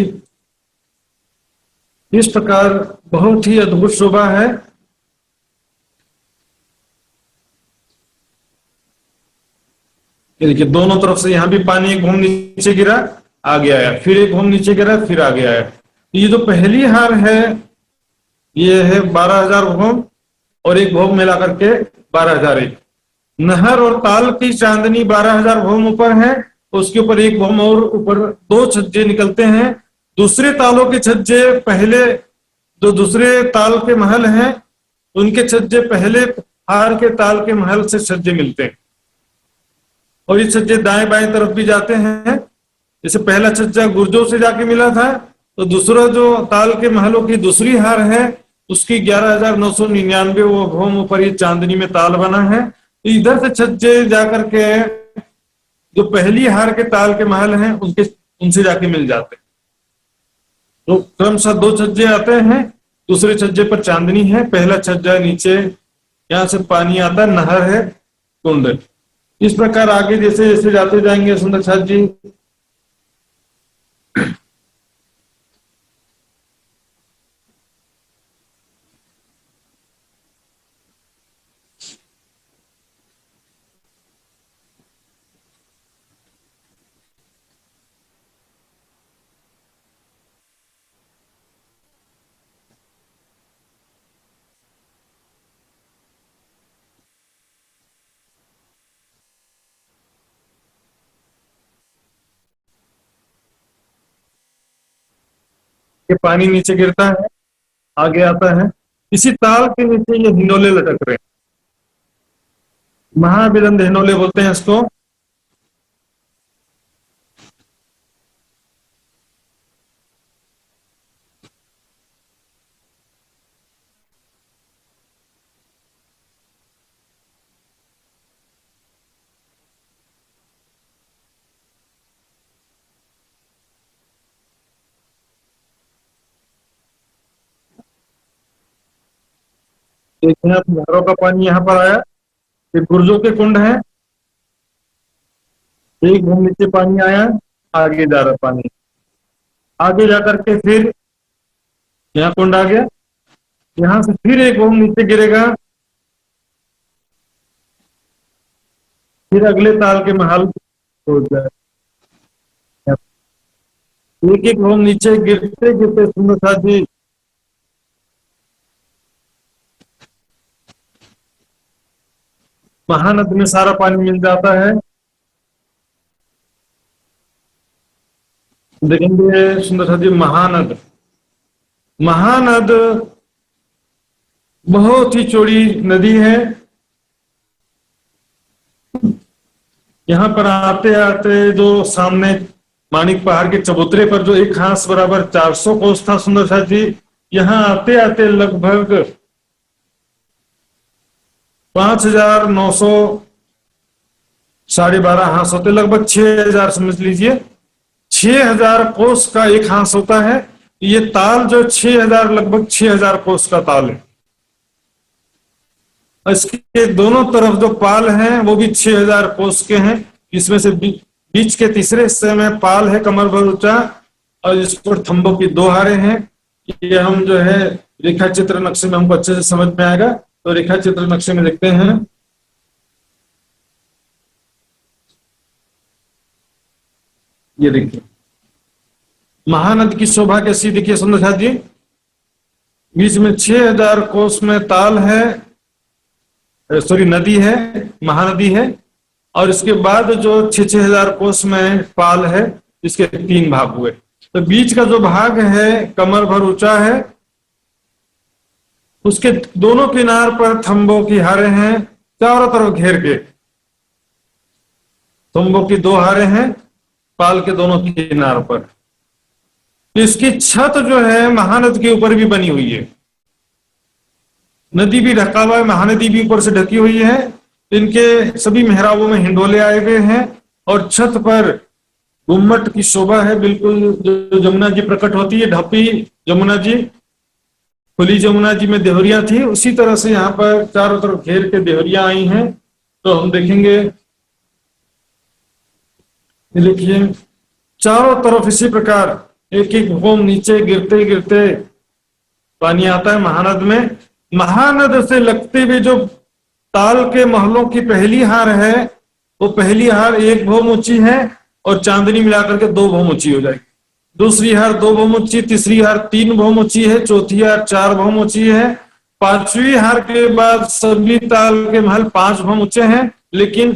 इस प्रकार बहुत ही अद्भुत शोभा है। देखिए, दोनों तरफ से यहाँ भी पानी, एक भूम नीचे गिरा, आगे आया, फिर एक भूम नीचे गिरा, फिर आगे आया। ये जो पहली हार है ये है 12,000 भूम, और एक भूम मिला करके 12,001। नहर और ताल की चांदनी 12,000 भूम ऊपर है, उसके ऊपर एक भूम और ऊपर 2 छज्जे निकलते हैं। दूसरे तालों के छज्जे पहले, जो दूसरे ताल के महल हैं उनके छज्जे पहले हार के ताल के महल से छज्जे मिलते हैं, और ये छज्जे दाएं बाएं तरफ भी जाते हैं। जैसे पहला छज्जा गुर्जों से जाके मिला था, तो दूसरा जो ताल के महलों की दूसरी हार है उसकी 11,999 वो भौम पर ये चांदनी में ताल बना है। तो इधर से छज्जे जाकर के जो पहली हार के ताल के महल हैं उनसे जाके मिल जाते हैं। तो क्रमशः 2 छज्जे आते हैं, दूसरे छज्जे पर चांदनी है, पहला छज्जा नीचे यहाँ से पानी आता है, नहर है, कुंड। इस प्रकार आगे जैसे जैसे जाते जाएंगे सुंदर साथ जी, ये पानी नीचे गिरता है, आगे आता है। इसी ताल के नीचे ये हिंडोले लटक रहे हैं, महाविलंद हिंडोले बोलते हैं इसको। देखिए आप, नहरों का पानी यहाँ पर आया, ये गुर्जों के कुंड है, एक घूम नीचे पानी आया, आगे जा रहा पानी, आगे जाकर के फिर यहाँ कुंड आ गया, यहाँ से फिर एक घूम नीचे गिरेगा, फिर अगले ताल के महल हो जाए। एक एक घूम नीचे गिरते गिरते सुंदर साथ जी महानद में सारा पानी मिल जाता है। देखेंगे सुंदर साथ जी, महानद, महानद बहुत ही चौड़ी नदी है। यहाँ पर आते आते जो सामने मानिक पहाड़ के चबूतरे पर जो एक हाथ बराबर 400 कोस था सुंदर साथ जी, यहाँ आते आते लगभग 5,900 12.5 हाथ होते, लगभग 6,000 समझ लीजिए, 6,000 कोस का एक हाथ होता है। ये ताल जो 6,000 लगभग 6,000 कोस का ताल है। इसके दोनों तरफ जो पाल हैं वो भी 6,000 कोस के हैं। इसमें से बीच के तीसरे हिस्से में पाल है कमर भर ऊंचा, और इस पर थंबों की 2 हारें हैं। ये हम जो है रेखा चित्र नक्शे में हमको अच्छे से समझ में आएगा, तो रेखा चित्र नक्शे में देखते हैं। ये देखिए महानद की शोभा कैसी देखिए सुंदर साथ जी, बीच में 6,000 कोस में ताल है, सॉरी नदी है, महानदी है, और इसके बाद जो 6,000 कोस में पाल है, इसके 3 भाग हुए। तो बीच का जो भाग है कमर भर ऊंचा है, उसके दोनों किनार पर थंबों की हारें हैं, चारों तरफ घेर के थंबों की 2 हारें हैं पाल के दोनों किनार पर। इसकी छत जो है महानद के ऊपर भी बनी हुई है, नदी भी ढका हुआ है, महानदी भी ऊपर से ढकी हुई है। इनके सभी मेहराबों में हिंडोले आए हुए हैं, और छत पर गुम्मट की शोभा है, बिल्कुल जो जमुना जी प्रकट होती है, ढपी जमुना जी, खुली जमुना जी में देहरिया थी, उसी तरह से यहाँ पर चारों तरफ घेर के देहरिया आई हैं। तो हम देखेंगे, देखिए चारों तरफ इसी प्रकार एक एक होम नीचे गिरते गिरते पानी आता है महानद में। महानद से लगते हुए जो ताल के महलों की पहली हार है, वो पहली हार 1 भौम ऊंची है, और चांदनी मिलाकर के 2 भौम ऊंची हो जाएगी। दूसरी हार 2 भौम ऊंची, तीसरी हार 3 भौम ऊंची है, चौथी हार 4 भौम ऊंची है, 5वीं हार के बाद सभी ताल के महल 5 भौम ऊंचे हैं। लेकिन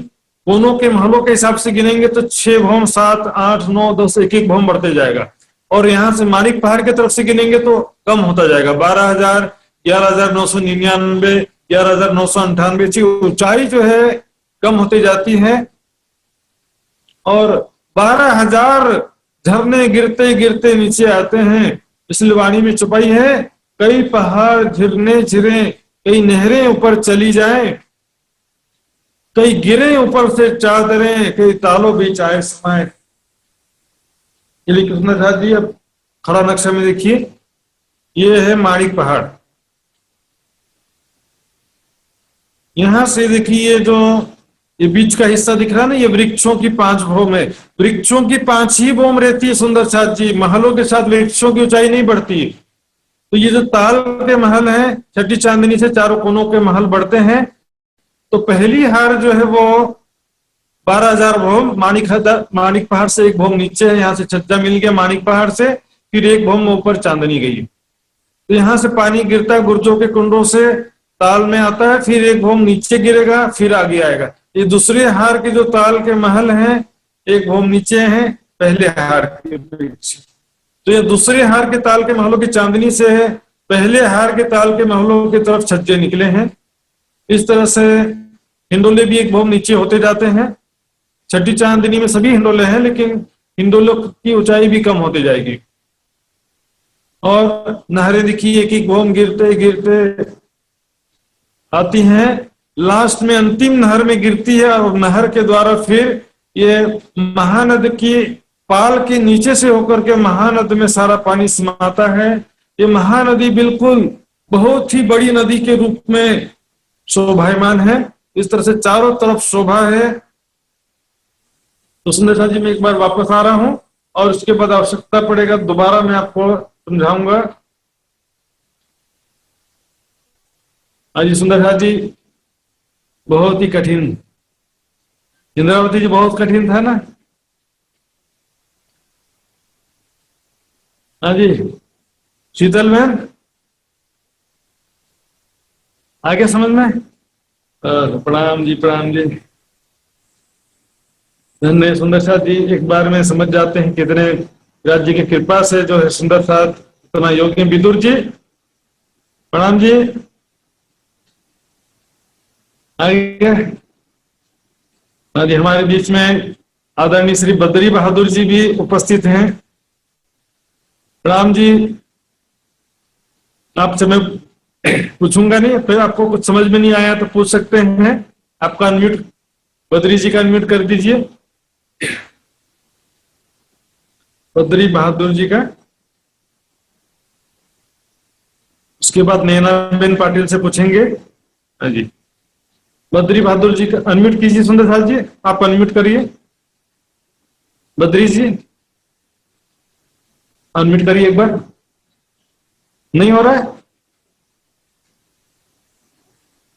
कोनों के महलों के हिसाब से गिनेंगे तो 6 भौम, 7, 8, 9, 10, 1-1 भौम बढ़ते जाएगा। और यहाँ से मानिक पहाड़ की तरफ से गिनेंगे तो कम होता जाएगा, 12,000, 11,999, 11,998 की ऊंचाई जो है कम होती जाती है और 12,000 झरने गिरते गिरते नीचे आते हैं। इसलिए वाणी में छुपाई है, कई पहाड़ झिरने झिरे, कई नहरें ऊपर चली जाएं, कई गिरे ऊपर से चादरें, कई तालों बीच आए समाए। कृष्णदास जी अब खड़ा नक्शा में देखिए, ये है माणिक पहाड़। यहां से देखिए जो ये बीच का हिस्सा दिख रहा है ना, ये वृक्षों की 5 भौम है। वृक्षों की 5 ही भौम रहती है सुंदर साथ जी, महलों के साथ वृक्षों की ऊंचाई नहीं बढ़ती। तो ये जो ताल के महल हैं, छठी चांदनी से चारों कोनों के महल बढ़ते हैं। तो पहली हार जो है वो 12,000 भौम माणिक पहाड़ से 1 भौम नीचे है, यहाँ से छज्जा मिल गया माणिक पहाड़ से, फिर 1 भौम ऊपर चांदनी गई। तो यहाँ से पानी गिरता है गुर्जों के कुंडों से, ताल में आता है, फिर 1 भौम नीचे गिरेगा, फिर आगे आएगा। ये दूसरे हार के जो ताल के महल हैं, 1 भौम नीचे हैं पहले हार के वृक्ष। तो ये दूसरे हार के ताल के महलों की चांदनी से है, पहले हार के ताल के महलों की तरफ छज्जे निकले हैं। इस तरह से हिंडोले भी 1 भौम नीचे होते जाते हैं। छठी चांदनी में सभी हिंडोले हैं, लेकिन हिंडोलों की ऊंचाई भी कम होती जाएगी। और नहरें देखिए 1-1 भौम गिरते गिरते आती हैं, लास्ट में अंतिम नहर में गिरती है और नहर के द्वारा फिर ये महानद की पाल के नीचे से होकर के महानद में सारा पानी समाता है। ये महानदी बिल्कुल बहुत ही बड़ी नदी के रूप में शोभायमान है। इस तरह से चारों तरफ शोभा है। तो सुंदर जी मैं एक बार वापस आ रहा हूं और उसके बाद आवश्यकता पड़ेगा दोबारा मैं आपको समझाऊंगा। जी सुंदर जी बहुत ही कठिन, इंद्रावती जी बहुत कठिन था ना। हाँ जी शीतल बहन आगे समझ में। प्रणाम जी प्रणाम जी। धन्य सुंदर साथ जी, एक बार में समझ जाते हैं कितने राज्य की कृपा से जो है सुंदर साथ इतना योग्य। विदुर जी प्रणाम जी। आगे हाँ जी, हमारे बीच में आदरणीय श्री बद्री बहादुर जी भी उपस्थित हैं। प्रणाम जी। आपसे मैं पूछूंगा नहीं, फिर आपको कुछ समझ में नहीं आया तो पूछ सकते हैं। आपका अनम्यूट, बद्री जी का अनम्यूट कर दीजिए, बद्री बहादुर जी का। उसके बाद नैना बेन पाटिल से पूछेंगे। हाँ जी बद्री बहादुर जी का अनम्यूट कीजिए। सुंदर साथ जी आप अनम्यूट करिए। बद्री जी अनम्यूट करिए एक बार। नहीं हो रहा है?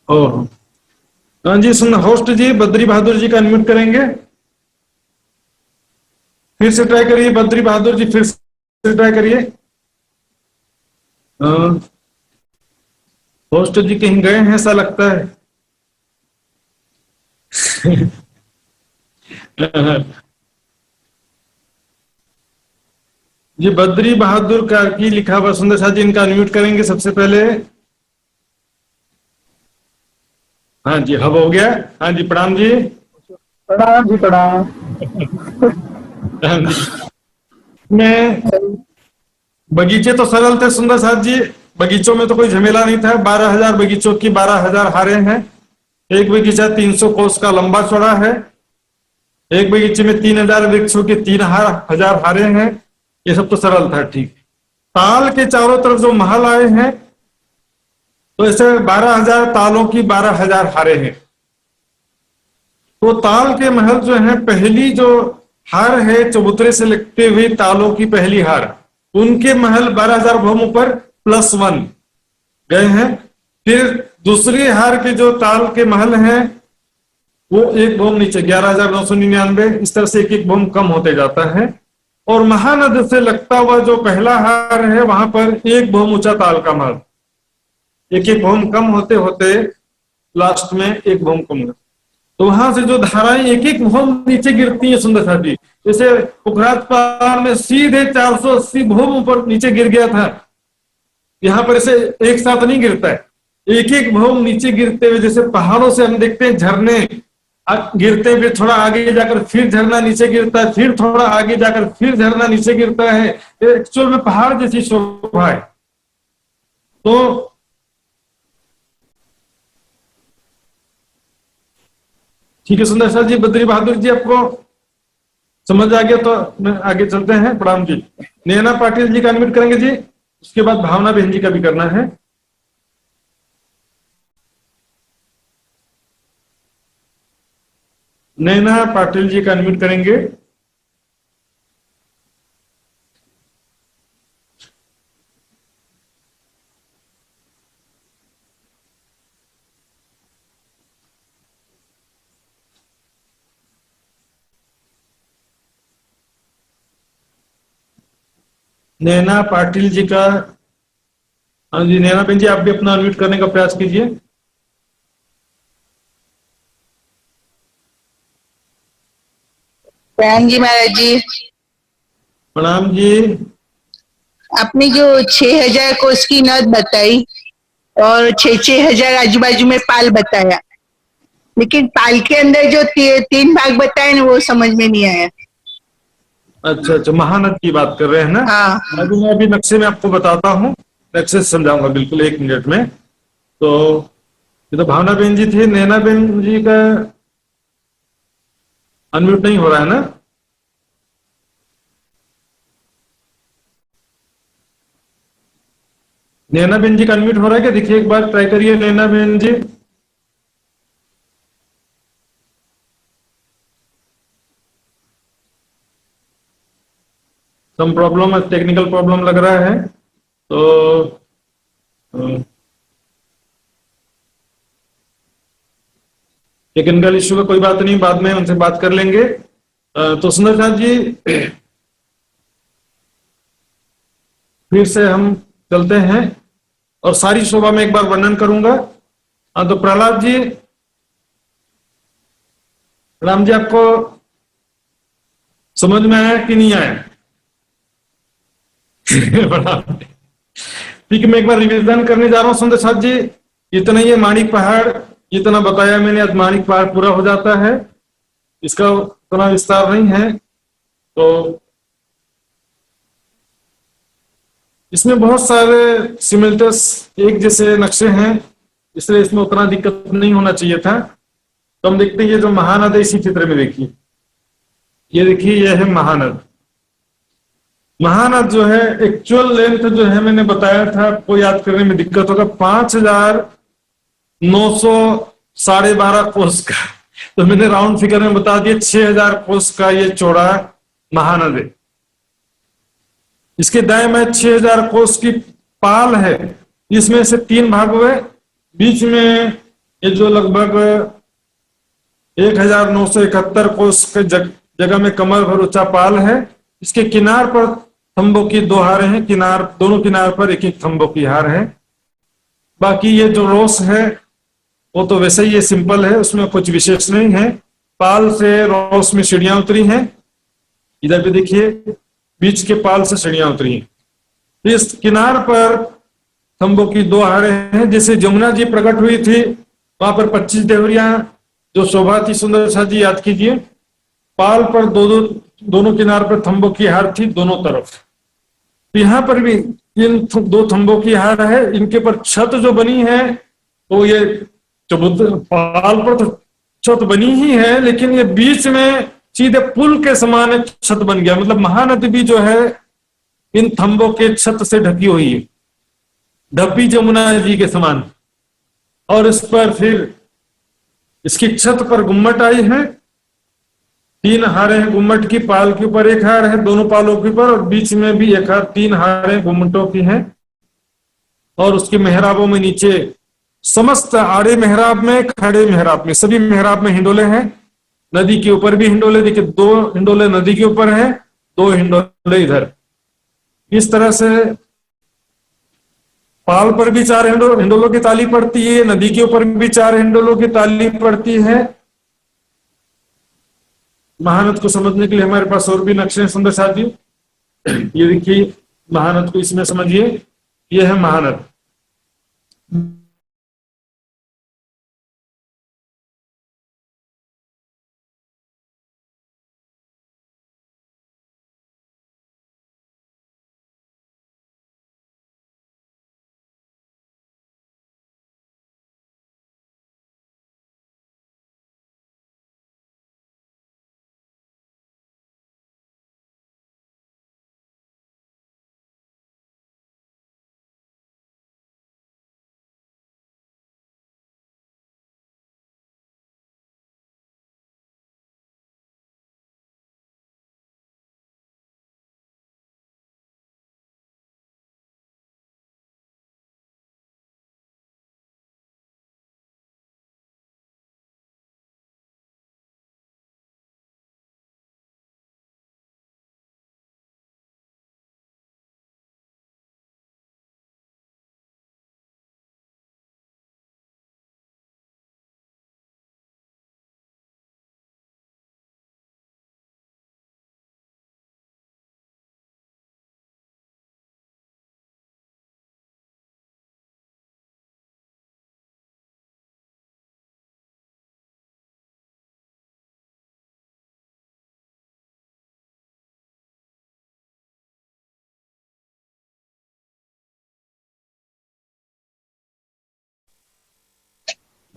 ओह हाँ जी सुन होस्ट जी बद्री बहादुर जी का अनम्यूट करेंगे। फिर से ट्राई करिए बद्री बहादुर जी, फिर से ट्राई करिए। होस्ट जी कहीं गए हैं ऐसा लगता है। जी बद्री बहादुर कार्की लिखा हुआ सुंदर साथ जी, इनका अनम्यूट करेंगे सबसे पहले। हाँ जी अब हो गया। हाँ जी प्रणाम जी। प्रणाम जी प्रणाम। हाँ जी मैं बगीचे तो सरल थे सुंदर साथ जी, बगीचों में तो कोई झमेला नहीं था। 12,000 बगीचों की 12,000 हारें हैं। एक बगीचा 300 कोस का लंबा चौड़ा है। एक बगीचे में 3,000 वृक्षों की 3,000 हारें हैं। ये सब तो सरल था ठीक। ताल के चारों तरफ जो महल आए हैं तो ऐसे 12,000 तालों की 12,000 हारें हैं। तो ताल के महल जो है, पहली जो हार है चबूतरे से लगते हुए तालों की पहली हार, उनके महल 12,000 भौम ऊपर +1 गए हैं। फिर दूसरी हार के जो ताल के महल हैं वो 1 भौम नीचे 11,999, इस तरह से 1-1 भौम कम होते जाता है। और महानद से लगता हुआ जो पहला हार है वहां पर 1 भौम ऊंचा ताल का महल, 1-1 भौम कम होते होते लास्ट में 1 भौम कम। तो वहां से जो धाराएं 1-1 भौम नीचे गिरती है सुंदर साथ जी, जैसे पुखराज पहाड़ में सीधे 480 भौम ऊपर नीचे गिर गया था, यहाँ पर ऐसे एक साथ नहीं गिरता है। एक एक भौम नीचे गिरते हुए, जैसे पहाड़ों से हम देखते हैं झरने गिरते हुए, थोड़ा आगे जाकर फिर झरना नीचे गिरता है, फिर थोड़ा आगे जाकर फिर झरना नीचे गिरता है। एक्चुअल में पहाड़ जैसी शोभा है। तो ठीक है सुंदर सर जी, बद्री बहादुर जी, आपको समझ आ गया? तो मैं आगे चलते हैं। प्रणाम जी। नैना पाटिल जी का अनम्यूट करेंगे जी, उसके बाद भावना बहन जी का भी करना है। नैना पाटिल जी का अनम्यूट करेंगे। नैना पाटिल जी का, हाँ जी नैना बहन जी, आप भी अपना अनम्यूट करने का प्रयास कीजिए। प्रणाम जी महाराज जी। प्रणाम जी। आपने जो 6,000 कोस की नद बताई और 6,000 आजू बाजू में पाल बताया, लेकिन पाल के अंदर जो 3 भाग बताए ना, वो समझ में नहीं आया। अच्छा अच्छा, महानद की बात कर रहे हैं ना? हाँ। अभी मैं अभी नक्शे में आपको बताता हूँ, नक्शे से समझाऊंगा बिल्कुल 1 मिनट में। तो ये तो भावना बहन जी थी। नैना बहन जी का अनम्यूट नहीं हो रहा है ना? नैना बहन जी का अनम्यूट हो रहा है क्या? देखिए एक बार ट्राई करिए नैना बहन जी। सम प्रॉब्लम, टेक्निकल प्रॉब्लम लग रहा है। तो टेक्निकल इश्यू का कोई बात नहीं, बाद में उनसे बात कर लेंगे। तो सुंदर साहब जी, फिर से हम चलते हैं और सारी शोभा में एक बार वर्णन करूंगा। तो प्रहलाद जी, राम जी, आपको समझ में आया कि नहीं आया? ठीक है, मैं एक बार रिवीजन करने जा रहा हूं सुंदर साहब जी। इतना ये माणिक पहाड़, जितना बताया मैंने, आज माणिक पहाड़ पूरा हो जाता है, इसका उतना विस्तार नहीं है। तो इसमें बहुत सारे सिमिलटस एक जैसे नक्शे हैं, इसलिए इसमें उतना दिक्कत नहीं होना चाहिए था। तो हम देखते हैं ये जो महानद है, इसी चित्र में देखिए, ये देखिए, ये है महानद। महानद जो है, एक्चुअल लेंथ जो है मैंने बताया था, आपको याद करने में दिक्कत होगा, 5,900 कोस का। तो मैंने राउंड फिगर में बता दिया, 6,000 कोस का ये चौड़ा महानद है। इसके दाएं में 6,000 कोस की पाल है, इसमें से 3 भाग हुए। बीच में ये जो लगभग 1,971 कोस के जगह में कमर भर ऊंचा पाल है। इसके किनार पर थंबों की 2 हारें हैं, दोनों किनार पर एक एक थंबों की हार है। बाकी ये जो रोस है वो तो वैसे ही ये सिंपल है, उसमें कुछ विशेष नहीं है। पाल से रोस में सीढ़ियां उतरी हैं, इधर भी देखिए, बीच के पाल से सीढ़ियां उतरी हैं। तो इस किनार पर थंबों की 2 हारें हैं। जैसे जमुना जी प्रकट हुई थी, वहां पर 25 देवरियां जो शोभा थी, सुंदर साहब जी याद कीजिए। पाल पर दोनों किनार पर थंबों की हार थी दोनों तरफ। तो यहाँ पर भी इन 2 थंबों की हार है। इनके पर छत जो बनी है, तो ये पाल पर तो छत बनी ही है, लेकिन ये बीच में सीधे पुल के समान छत बन गया। मतलब महानदी भी जो है इन थंबों के छत से ढकी हुई है, ढपी जमुना जी के समान। और इस पर फिर इसकी छत पर गुम्मट आई है, 3 हारें हैं गुम्मट की। पाल के ऊपर 1 हार है, दोनों पालों के ऊपर, और बीच में भी 1 हार, 3 हारें गुम्मटों की हैं। और उसके मेहराबों में नीचे समस्त आड़े मेहराब में, खड़े मेहराब में, सभी मेहराब में हिंडोले हैं। नदी के ऊपर भी हिंडोले, देखिए 2 हिंडोले नदी के ऊपर हैं, 2 हिंडोले इधर। इस तरह से पाल पर भी 4 हिंडोलों की ताली पड़ती है, नदी के ऊपर भी 4 हिंडोलों की ताली पड़ती है। महानद को समझने के लिए हमारे पास और भी नक्शे हैं सुंदर साहब जी। ये देखिए महानद को, इसमें समझिए, ये है महानद।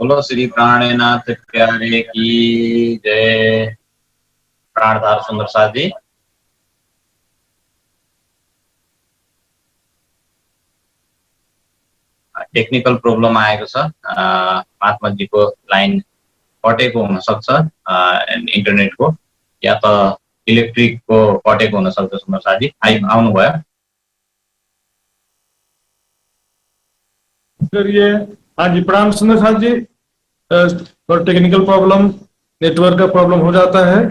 बोलो श्री प्राणनाथ प्यारे की जय। प्राणधार सुंदर साथ जी। टेक्निकल प्रब्लम आएको छ, महात्माजीको लाइन कटेको हुन सक्छ, इन्टरनेटको या त इलेक्ट्रिकको कटेको हुन सक्छ। सुन्दर साथी आउनुभयो। ये हाँ जी, प्रणाम सुंदर साथ जी। और टेक्निकल प्रॉब्लम, नेटवर्क का प्रॉब्लम हो जाता है,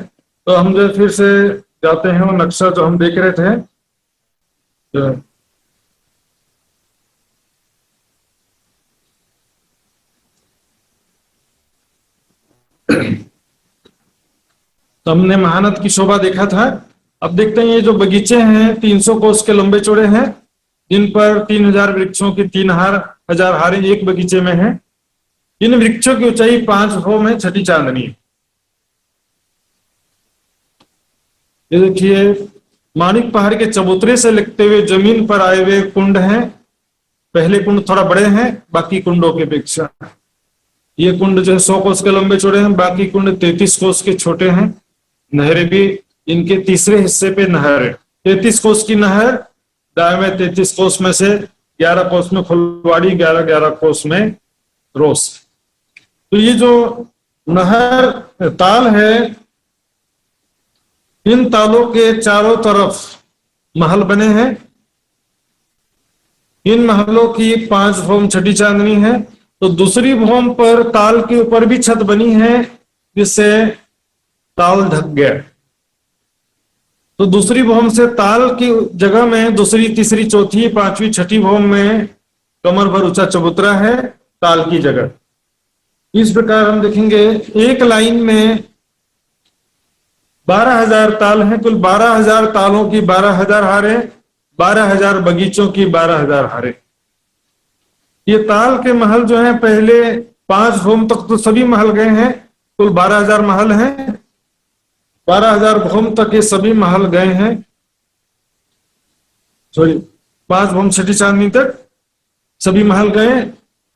तो हम जो फिर से जाते हैं वो नक्शा जो हम देख रहे थे। तो हमने महानद की शोभा देखा था। अब देखते हैं ये जो बगीचे हैं 300 कोस के लंबे चौड़े हैं, जिन पर 3000 वृक्षों की 3000 हारें एक बगीचे में हैं। इन वृक्षों की ऊंचाई 5 फुट में छठी चांदनी है। ये देखिए माणिक पहाड़ के चबूतरे से लगते हुए जमीन पर आए हुए कुंड हैं। पहले कुंड थोड़ा बड़े हैं बाकी कुंडों के अपेक्षा। ये कुंड जो है 100 कोस के लंबे चौड़े हैं, बाकी कुंड 33 कोस के छोटे हैं। नहरें भी इनके तीसरे हिस्से पे नहर है। 33 कोस की नहर, दाएं में 33 कोस में से 11 कोस में फुलवाड़ी, 11 कोस में रोस। तो ये जो नहर ताल है, इन तालों के चारों तरफ महल बने हैं। इन महलों की 5 भौम छठी चांदनी है। तो दूसरी भौम पर ताल के ऊपर भी छत बनी है, जिससे ताल ढक गया। तो दूसरी भौम से ताल की जगह में दूसरी, तीसरी, चौथी, 5वीं, छठी भौम में कमर भर ऊंचा चबूतरा है ताल की जगह। इस प्रकार हम देखेंगे एक लाइन में 12,000 ताल हैं। कुल 12,000 तालों की 12,000 हारें, 12,000 बगीचों की 12,000 हारें। ये ताल के महल जो हैं पहले 5 भौम तक तो सभी महल गए हैं। कुल 12,000 महल हैं। 12,000 भौम तक ये सभी महल गए हैं। सॉरी, 5 भौम छठी चांदनी तक सभी महल गए।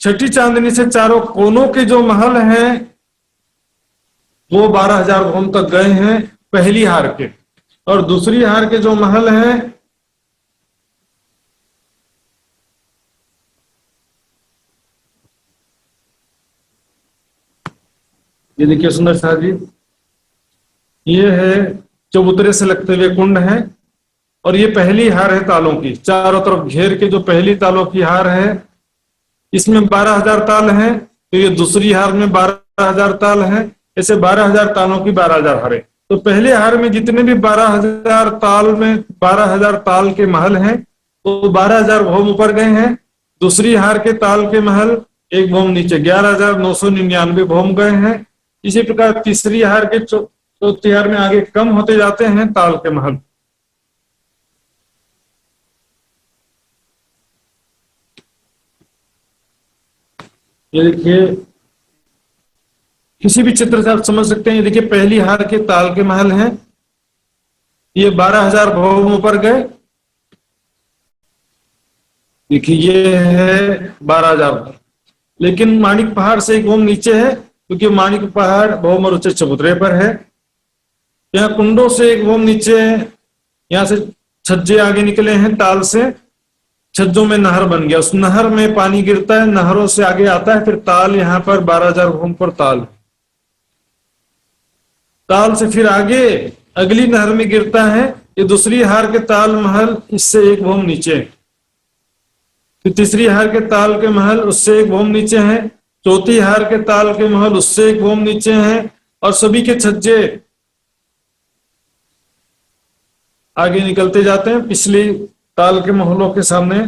छठी चांदनी से चारों कोनों के जो महल हैं वो 12,000 भौम तक गए हैं पहली हार के। और दूसरी हार के जो महल हैं ये देखिए सुंदर साहब जी, ये है चबूतरे से लगते हुए कुंड है। और ये पहली हार है तालों की, चारों तरफ घेर के जो पहली तालों की हार है, इसमें 12,000 ताल हैं। तो ये दूसरी हार में 12,000 ताल हैं। ऐसे 12,000 तालों की 12,000 हारें। तो पहले हार में जितने भी 12,000 ताल में 12,000 ताल के महल हैं, तो 12,000 भौम ऊपर गए हैं। दूसरी हार के ताल के महल एक भौम नीचे 11,999 भौम गए हैं। इसी प्रकार तीसरी हार के चौथी हार में आगे कम होते जाते हैं ताल के महल। ये देखिए किसी भी चित्र से आप समझ सकते हैं। ये देखिए पहली हार के ताल के महल हैं। ये 12,000 भौम ऊपर गए। देखिए ये है 12,000, लेकिन माणिक पहाड़ से एक भौम नीचे है, क्योंकि माणिक पहाड़ भौम और ऊंचे चबूतरे पर है। यहाँ कुंडों से एक भौम नीचे है। यहाँ से छज्जे आगे निकले हैं ताल से, छज्जों में नहर बन गया। उस नहर में पानी गिरता है, नहरों से आगे आता है, फिर ताल यहाँ पर 12,000 भौम पर ताल। ताल से फिर आगे अगली नहर में गिरता है। ये दूसरी हार के ताल महल इससे एक भौम नीचे, फिर तीसरी हार के ताल के महल उससे एक भौम नीचे हैं। चौथी हार के ताल के महल उससे एक भौम नीचे हैं। और सभी के छज्जे आगे निकलते जाते हैं। पिछली ताल के महलों के सामने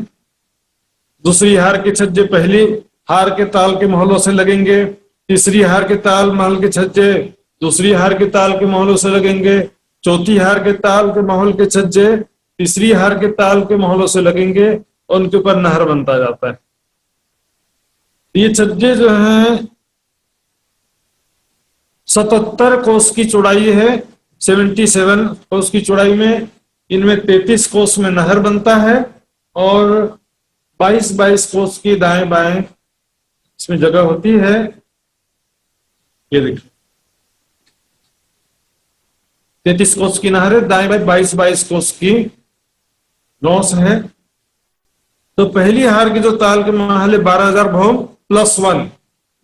दूसरी हार के छज्जे पहली हार के ताल के महलों से लगेंगे। तीसरी हार के ताल महल के छज्जे दूसरी हार के ताल के महलों से लगेंगे। चौथी हार के ताल के महल के छज्जे तीसरी हार के ताल के महलों से लगेंगे और उनके ऊपर नहर बनता जाता है। ये छज्जे जो हैं 77 कोस की चौड़ाई है। 77 कोस की चौड़ाई में इनमें 33 कोस में नहर बनता है और 22-22 कोस की दाएं बाएं इसमें जगह होती है। ये देखिए 33 कोस की नहर है, दाएं बाएं 22 कोस की नौस है। तो पहली हार की जो ताल के महल है 12,000 भौम +1,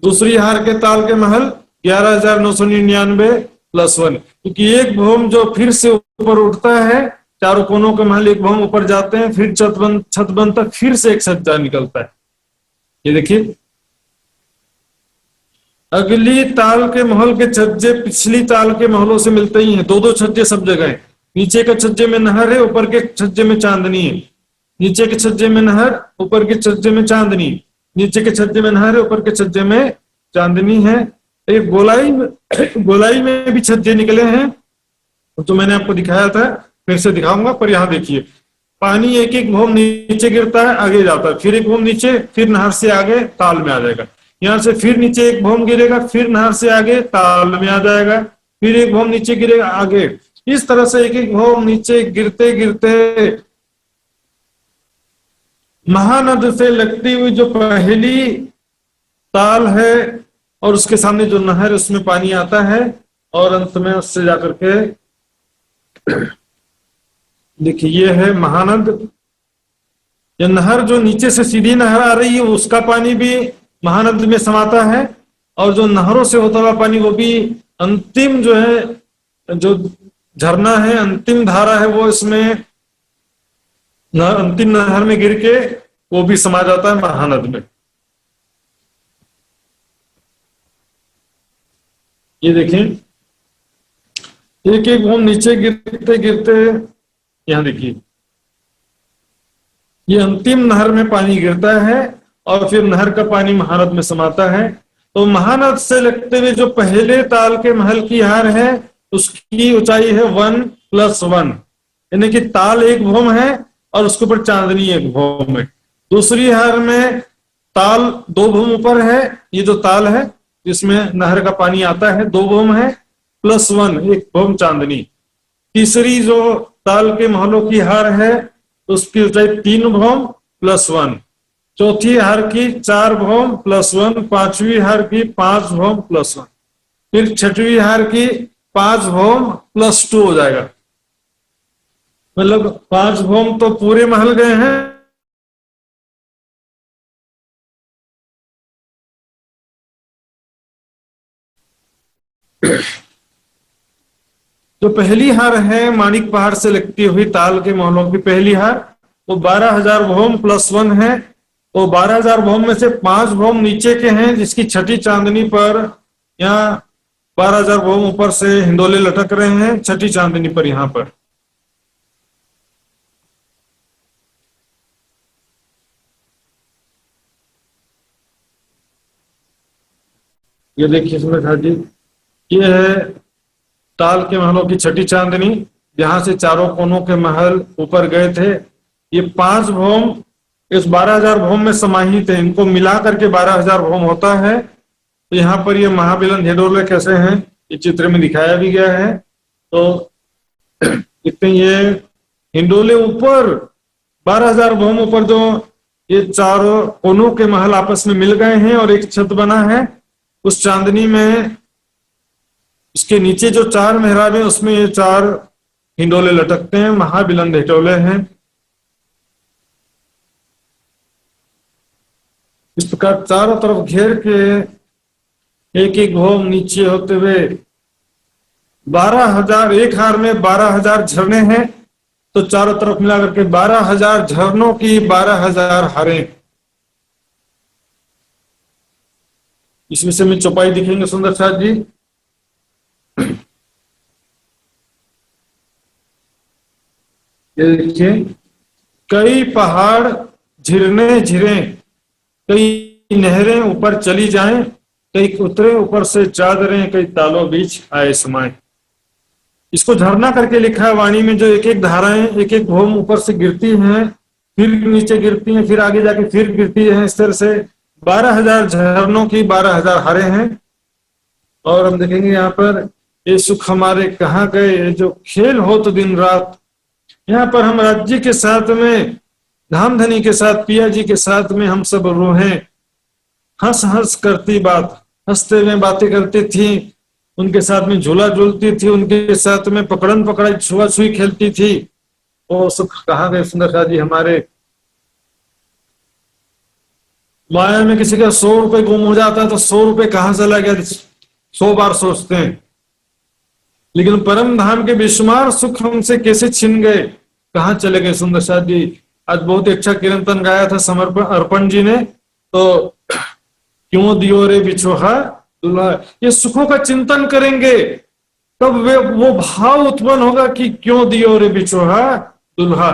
दूसरी हार के ताल के महल 11,999 +1, क्योंकि एक भौम जो फिर से ऊपर उठता है, चारों कोनों के महल एक भौम ऊपर जाते हैं, फिर छतबंद तक फिर से एक छज्जा निकलता है। ये देखिए अगली ताल के महल के छज्जे पिछली ताल के महलों से मिलते ही हैं, दो दो छज्जे सब जगह हैं। नीचे के छज्जे में नहर है, ऊपर के छज्जे में चांदनी है। नीचे के छज्जे में नहर, ऊपर के छज्जे में चांदनी, नीचे के छज्जे में नहर है, ऊपर के छज्जे में चांदनी है। एक गोलाई में भी छज्जे निकले हैं, तो मैंने आपको दिखाया था, फिर से दिखाऊंगा। पर यहाँ देखिए पानी एक एक भौम नीचे गिरता है, आगे जाता है, फिर एक भौम नीचे, फिर नहर से आगे ताल में आ जाएगा। यहाँ से फिर नीचे एक भौम गिरेगा, फिर नहर से आगे ताल में आ जाएगा, फिर एक भौम नीचे गिरेगा आगे। इस तरह से एक एक भौम नीचे गिरते गिरते महानद से लगती हुई जो पहली ताल है और उसके सामने जो नहर उसमें पानी आता है, और अंत में उससे जाकर के देखिए ये है महानद। ये नहर जो नीचे से सीधी नहर आ रही है उसका पानी भी महानद में समाता है, और जो नहरों से होता हुआ पानी वो भी अंतिम जो है, जो झरना है, अंतिम धारा है, वो इसमें अंतिम नहर में गिर के वो भी समा जाता है महानद में। ये देखें एक एक भौम नीचे गिरते गिरते, यहां देखिए ये अंतिम नहर में पानी गिरता है और फिर नहर का पानी महानद में समाता है। तो महानद से लगते हुए जो पहले ताल के महल की हार है उसकी ऊंचाई है 1+1, यानी कि ताल एक भौम है और उसके ऊपर चांदनी एक भौम है। दूसरी हार में ताल 2 भौम ऊपर है, ये जो ताल है जिसमें नहर का पानी आता है 2 भौम है, +1 एक भौम चांदनी। तीसरी जो ताल के महलों की हार है उसकी ऊंचाई 3 भौम +1। चौथी हार की 4 भौम +1, पांचवी हार की 5 भौम +1, फिर छठवीं हार की 5 भौम +2 हो जाएगा। मतलब 5 भौम तो पूरे महल गए हैं। जो पहली हार है माणिक पहाड़ से लगती हुई ताल के महलों की पहली हार, वो 12,000 भौम +1 है। तो 12,000 भौम में से 5 भौम नीचे के हैं, जिसकी छठी चांदनी पर यहाँ 12,000 भौम ऊपर से हिंडोले लटक रहे हैं छठी चांदनी पर। यहाँ पर ये देखिए सुरेखा जी, ये है ताल के महलों की छठी चांदनी, जहां से चारों कोनों के महल ऊपर गए थे। ये 5 भौम इस 12,000 भौम में समाहित है, इनको मिला करके 12,000 भौम होता है। तो यहाँ पर ये महाबिलन हिंडोले कैसे हैं ये चित्र में दिखाया भी गया है। तो देखते हैं ये हिंडोले ऊपर 12,000 भौम ऊपर जो ये चारों कोनों के महल आपस में मिल गए हैं और एक छत बना है। उस चांदनी में इसके नीचे जो 4 मेहराब है उसमें ये 4 हिंडोले लटकते हैं, महाबिलन हिंडोले हैं। इस प्रकार चारों तरफ घेर के एक एक भौम नीचे होते हुए 12,000, एक हार में 12,000 झरने हैं, तो चारों तरफ मिलाकर के 12,000 झरनों की 12,000 हारें। इस विषय में चौपाई दिखेंगे सुंदर साथ जी। ये देखिए कई पहाड़ झिरने झिरे, कई नहरें ऊपर चली जाएं, कई उतरे ऊपर से चादरें, कई तालों बीच आए समाए। इसको झरना करके लिखा है वाणी में, जो एक एक धाराएं एक एक भौम ऊपर से गिरती हैं, फिर नीचे गिरती हैं, फिर आगे जाके फिर गिरती हैं। इस तरह से 12,000 झरनों की 12,000 हारें हैं। और हम देखेंगे यहाँ पर ये सुख हमारे कहाँ गए, ये जो खेल हो तो दिन रात। यहाँ पर हम राज्य के साथ में, धामधनी के साथ, पिया जी के साथ में हम सब रूहें हंस हंस करती बात, हंसते हुए बातें करती थी, उनके साथ में झूला झूलती थी, उनके साथ में पकड़न पकड़ाई छुआ छुई खेलती थी। वो सुख कहाँ गए सुंदरता जी हमारे। माया में किसी का 100 रुपए गुम हो जाता है तो 100 रुपए कहाँ चला गया 100 बार सोचते हैं। लेकिन परम धाम के बेशुमार सुख हमसे कैसे छिन गए, कहाँ चले गए सुंदरता जी। आज बहुत ही अच्छा कीर्तन गाया था समर्पण अर्पण जी ने, तो क्यों दियो रे बिछोहा दुल्हा, ये सुखों का चिंतन करेंगे तब वे वो भाव उत्पन्न होगा कि क्यों दियो रे बिछोहा दुल्हा।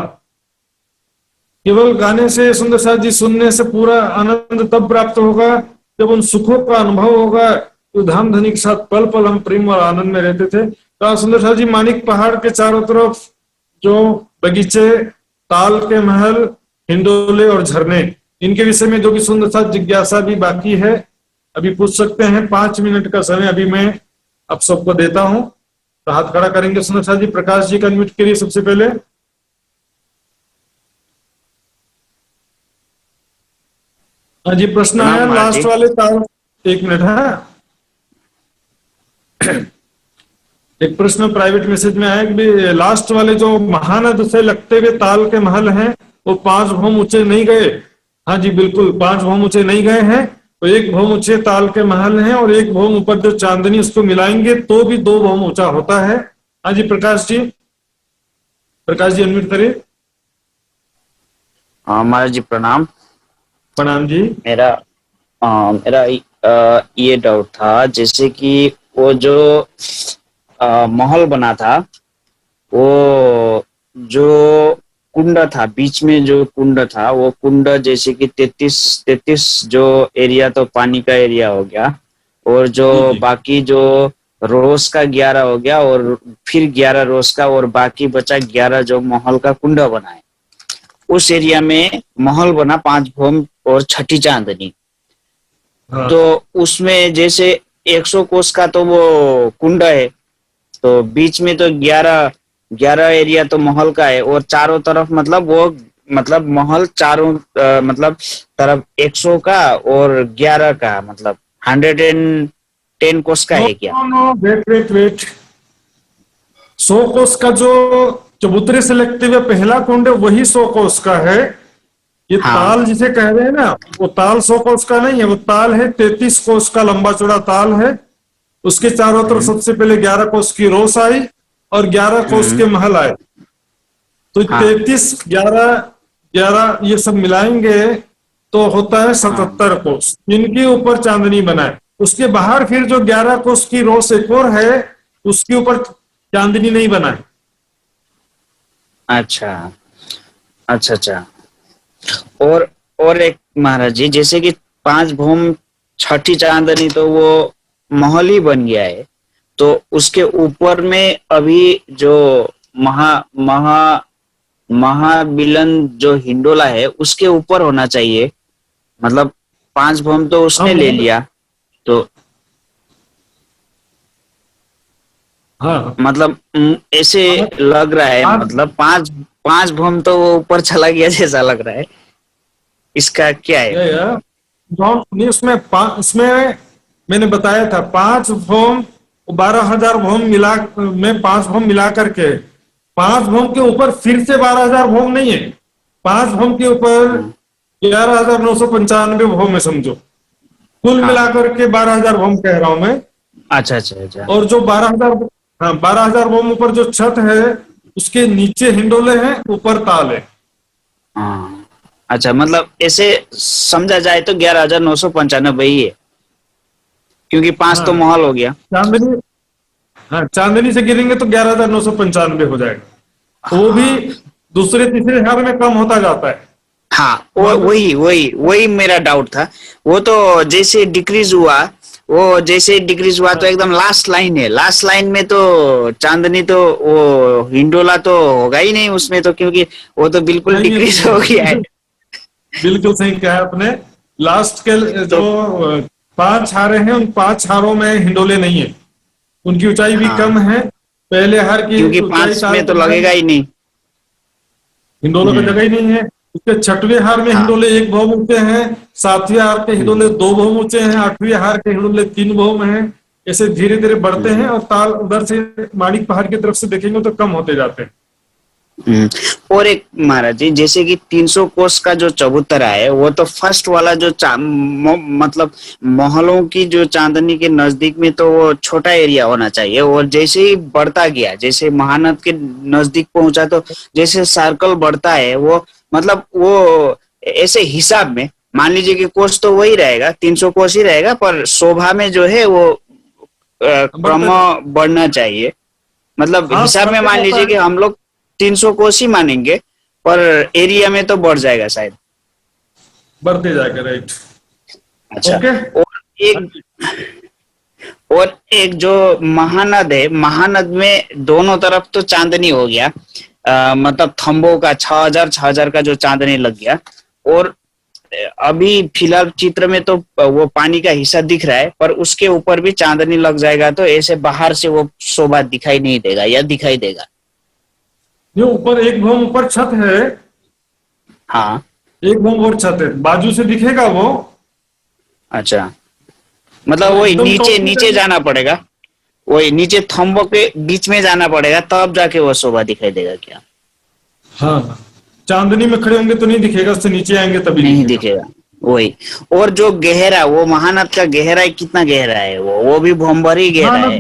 केवल गाने से सुंदर साथ जी सुनने से पूरा आनंद तब प्राप्त होगा जब उन सुखों का अनुभव होगा। तो धाम धनी के साथ पल पल हम प्रेम और आनंद में रहते थे। तो सुंदर साथ जी मानिक पहाड़ के चारों तरफ जो बगीचे, ताल के महल, हिंडोले और झरने, इनके विषय में जो भी सुंदर साथ जिज्ञासा भी बाकी है अभी पूछ सकते हैं। 5 मिनट का समय अभी मैं आप सबको देता हूं, तो हाथ खड़ा करेंगे सुंदर साथ जी। प्रकाश जी का अनम्यूट करिए सबसे पहले। हाँ जी, प्रश्न आया लास्ट वाले ताल, 1 मिनट है। एक प्रश्न प्राइवेट मैसेज में आया कि लास्ट वाले जो महानद से लगते हुए ताल के महल हैं वो 5 भौम ऊंचे नहीं गए। हाँ जी बिल्कुल, 5 भौम ऊंचे नहीं गए हैं। तो 1 भौम ऊंचे ताल के महल हैं और 1 भौम ऊपर जो चांदनी उसको मिलाएंगे तो भी 2 भौम ऊंचा होता है। हाँ जी प्रकाश जी, प्रकाश जी अनम्यूट करिए। महाराज जी प्रणाम। प्रणाम जी। मेरा ये डाउट था, जैसे कि वो जो महल बना था, वो जो कुंड था, बीच में जो कुंड था, वो कुंड जैसे कि 33 जो एरिया तो पानी का एरिया हो गया, और जो बाकी जो रोज का 11 हो गया, और फिर 11 रोज का, और बाकी बचा 11 जो महल का कुंड बना है। उस एरिया में महल बना 5 भौम और 6 चांदनी। हाँ। तो उसमें जैसे 100 कोस का तो वो कुंड है, तो बीच में तो 11 एरिया तो महल का है, और चारों तरफ मतलब वो मतलब महल चारों मतलब तरफ 100 का और 11 का, मतलब 110 कोस का है क्या? वेट 100 कोस का जो चबूतरे से लगते हुए पहला कुंड है वही 100 कोस का है। ये हाँ। ताल जिसे कह रहे हैं ना, वो ताल 100 कोस का नहीं है, वो ताल है 33 कोस का लंबा चौड़ा ताल है। उसके चारों तरफ सबसे पहले 11 कोस की रोस आई और 11 कोस के महल आए। तो 33, 11 ये सब मिलाएंगे तो होता है 77 कोस, इनके ऊपर चांदनी बनाए। उसके बाहर फिर जो 11 कोस की रोस एक और है, उसके ऊपर चांदनी नहीं बनाए। अच्छा अच्छा अच्छा। और एक महाराज जी, जैसे कि 5 भौम 6 चांदनी तो वो महल ही बन गया है, तो उसके ऊपर में अभी जो महाबिलन जो हिंडोला है उसके ऊपर होना चाहिए। मतलब 5 भौम तो उसने ले लिया, तो हाँ मतलब ऐसे लग रहा है, मतलब 5 भौम तो वो ऊपर चला गया जैसा लग रहा है। इसका क्या है? नहीं, उसमें मैंने बताया था 5 भौम 12,000 भौम मिला में 5 भौम मिला करके 5 भौम के ऊपर फिर से 12,000 भौम नहीं है। 5 भौम के ऊपर 11,995 भौम है समझो, कुल मिलाकर के 12,000 भौम कह रहा हूं मैं। अच्छा अच्छा अच्छा। और जो 12,000 भौम ऊपर जो छत है उसके नीचे हिंडोले हैं, ऊपर ताल है। हाँ अच्छा, मतलब ऐसे समझा जाए तो 11,995 ही है, क्योंकि 5 तो महल हो गया। चांदनी से गिरेंगे तो 11,995 हो जाएगा। वो भी दूसरे तीसरे हार में कम होता जाता है। हाँ वही मेरा डाउट था। वो तो जैसे डिक्रीज हुआ, तो एकदम लास्ट लाइन है। लास्ट लाइन में तो चांदनी तो वो हिंडोला तो होगा ही नहीं उसमें तो, क्योंकि वो तो बिल्कुल डिक्रीज हो गया है। बिल्कुल सही कहा आपने। लास्ट के जो 5 हारे हैं, उन 5 हारों में हिंडोले नहीं है, उनकी ऊंचाई भी कम है। पहले हार की क्योंकि 5 में तो लगेगा ही नहीं, हिंडोलों का जगह ही नहीं है। उसके छठवें हार में हाँ। हिंडोले 1 भौम ऊंचे हैं, 7वें हार के हिंडोले 2 भौम ऊंचे हैं, 8वें हार के हिंडोले 3 भौम हैं। ऐसे धीरे धीरे बढ़ते हैं और ताल उधर से माणिक पहाड़ की तरफ से देखेंगे तो कम होते जाते हैं। और एक महाराज जी, जैसे कि 300 कोस का जो चबूतरा है वो तो फर्स्ट वाला जो मतलब महलों की जो चांदनी के नजदीक में तो वो छोटा एरिया होना चाहिए, और जैसे ही बढ़ता गया, जैसे महानद के नजदीक पहुंचा तो जैसे सर्कल बढ़ता है वो, मतलब वो ऐसे हिसाब में मान लीजिए कि कोस तो वही रहेगा, 300 कोस ही रहेगा, पर शोभा में जो है वो क्रम बढ़ना चाहिए। मतलब हाँ, हिसाब में बढ़ते मान जाता लीजिए है। कि हम लोग 300 कोस ही मानेंगे, पर एरिया में तो बढ़ जाएगा शायद। बढ़ते जाएगा, राइट। अच्छा। ओके। और एक जो महानद है, महानद में दोनों तरफ तो चांदनी हो गया, मतलब थंबों का 6000 का जो चांदनी लग गया, और अभी फिलहाल चित्र में तो वो पानी का हिस्सा दिख रहा है, पर उसके ऊपर भी चांदनी लग जाएगा तो ऐसे बाहर से वो शोभा दिखाई नहीं देगा, या दिखाई देगा? ये ऊपर 1 भौम ऊपर छत है, हाँ। 1 भौम और छत है, बाजू से दिखेगा वो। अच्छा, मतलब वही एकदम नीचे टॉप नीचे जाना पड़ेगा, वही नीचे थंबों के बीच में जाना पड़ेगा, तब जाके वो शोभा दिखाई देगा क्या? हाँ, चांदनी में खड़े होंगे तो नहीं दिखेगा, उससे नीचे आएंगे तभी नहीं दिखेगा। दिखेगा। वही। और जो गहरा, वो महानद का गहराई कितना गहरा है? वो भी भंवर ही गहरा है।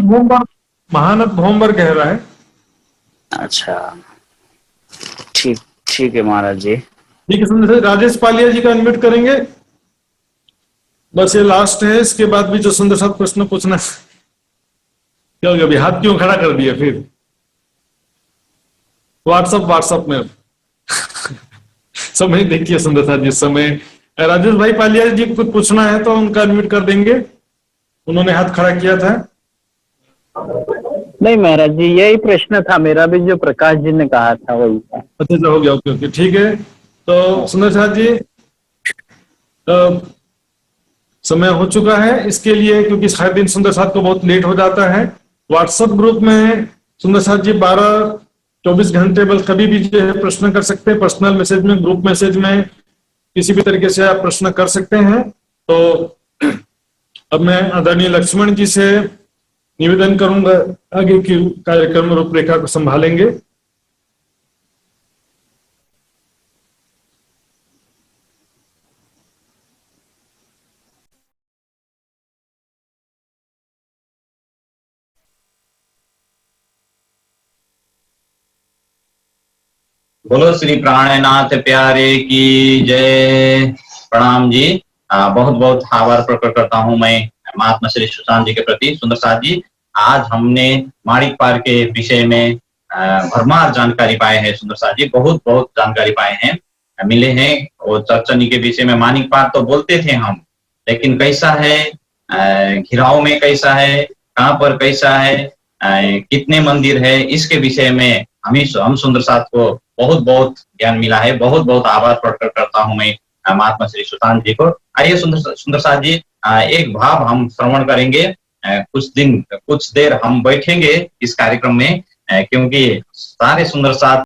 महानद भौमवर गहरा है। अच्छा, ठीक ठीक है महाराज जी। ठीक है, सुंदर राजेश पालिया जी का अनम्यूट करेंगे। बस ये लास्ट है, इसके बाद भी जो सुंदर साथ प्रश्न पूछना। क्या हो गया, अभी हाथ क्यों खड़ा कर दिया फिर? व्हाट्सएप में समय देखिए सुंदर साथ जी, समय। राजेश भाई पालिया जी को कुछ पूछना है तो उनका अनम्यूट कर देंगे, उन्होंने हाथ खड़ा किया था। नहीं महाराज जी, यही प्रश्न था मेरा भी, जो प्रकाश जी ने कहा था वही था। अच्छा, हो गया, ओके ओके, ठीक है। तो सुंदर साथ जी, समय हो चुका है इसके लिए, क्योंकि हर दिन सुंदर साथ को बहुत लेट हो जाता है। व्हाट्सएप ग्रुप में सुंदर साथ जी 12-24 घंटे बल कभी भी जो है प्रश्न कर सकते हैं, पर्सनल मैसेज में, ग्रुप मैसेज में, किसी भी तरीके से आप प्रश्न कर सकते हैं। तो अब मैं आदरणीय लक्ष्मण जी से निवेदन करूंगा, आगे की कार्यक्रम रूपरेखा को संभालेंगे। बोलो श्री प्राणनाथ प्यारे की जय। प्रणाम जी। बहुत बहुत आभार प्रकट करता हूं मैं महात्मा श्री सुशांत जी के प्रति। सुंदर साथ जी, आज हमने माणिक पार के विषय में भरमार जानकारी पाए हैं। सुंदर साथ जी, बहुत बहुत जानकारी पाए हैं, मिले हैं। और चर्चनी के विषय में माणिक पार तो बोलते थे हम, लेकिन कैसा है, घिराव में कैसा है, कहाँ पर कैसा है, कितने मंदिर है, इसके विषय में हम सुंदर साथ को बहुत बहुत ज्ञान मिला है। बहुत बहुत आभार प्रकट करता हूं मैं महात्मा श्री सुशांत जी को। आइए सुंदर साथ जी, एक भाव हम श्रवण करेंगे। कुछ देर हम बैठेंगे इस कार्यक्रम में, क्योंकि सारे सुंदर साथ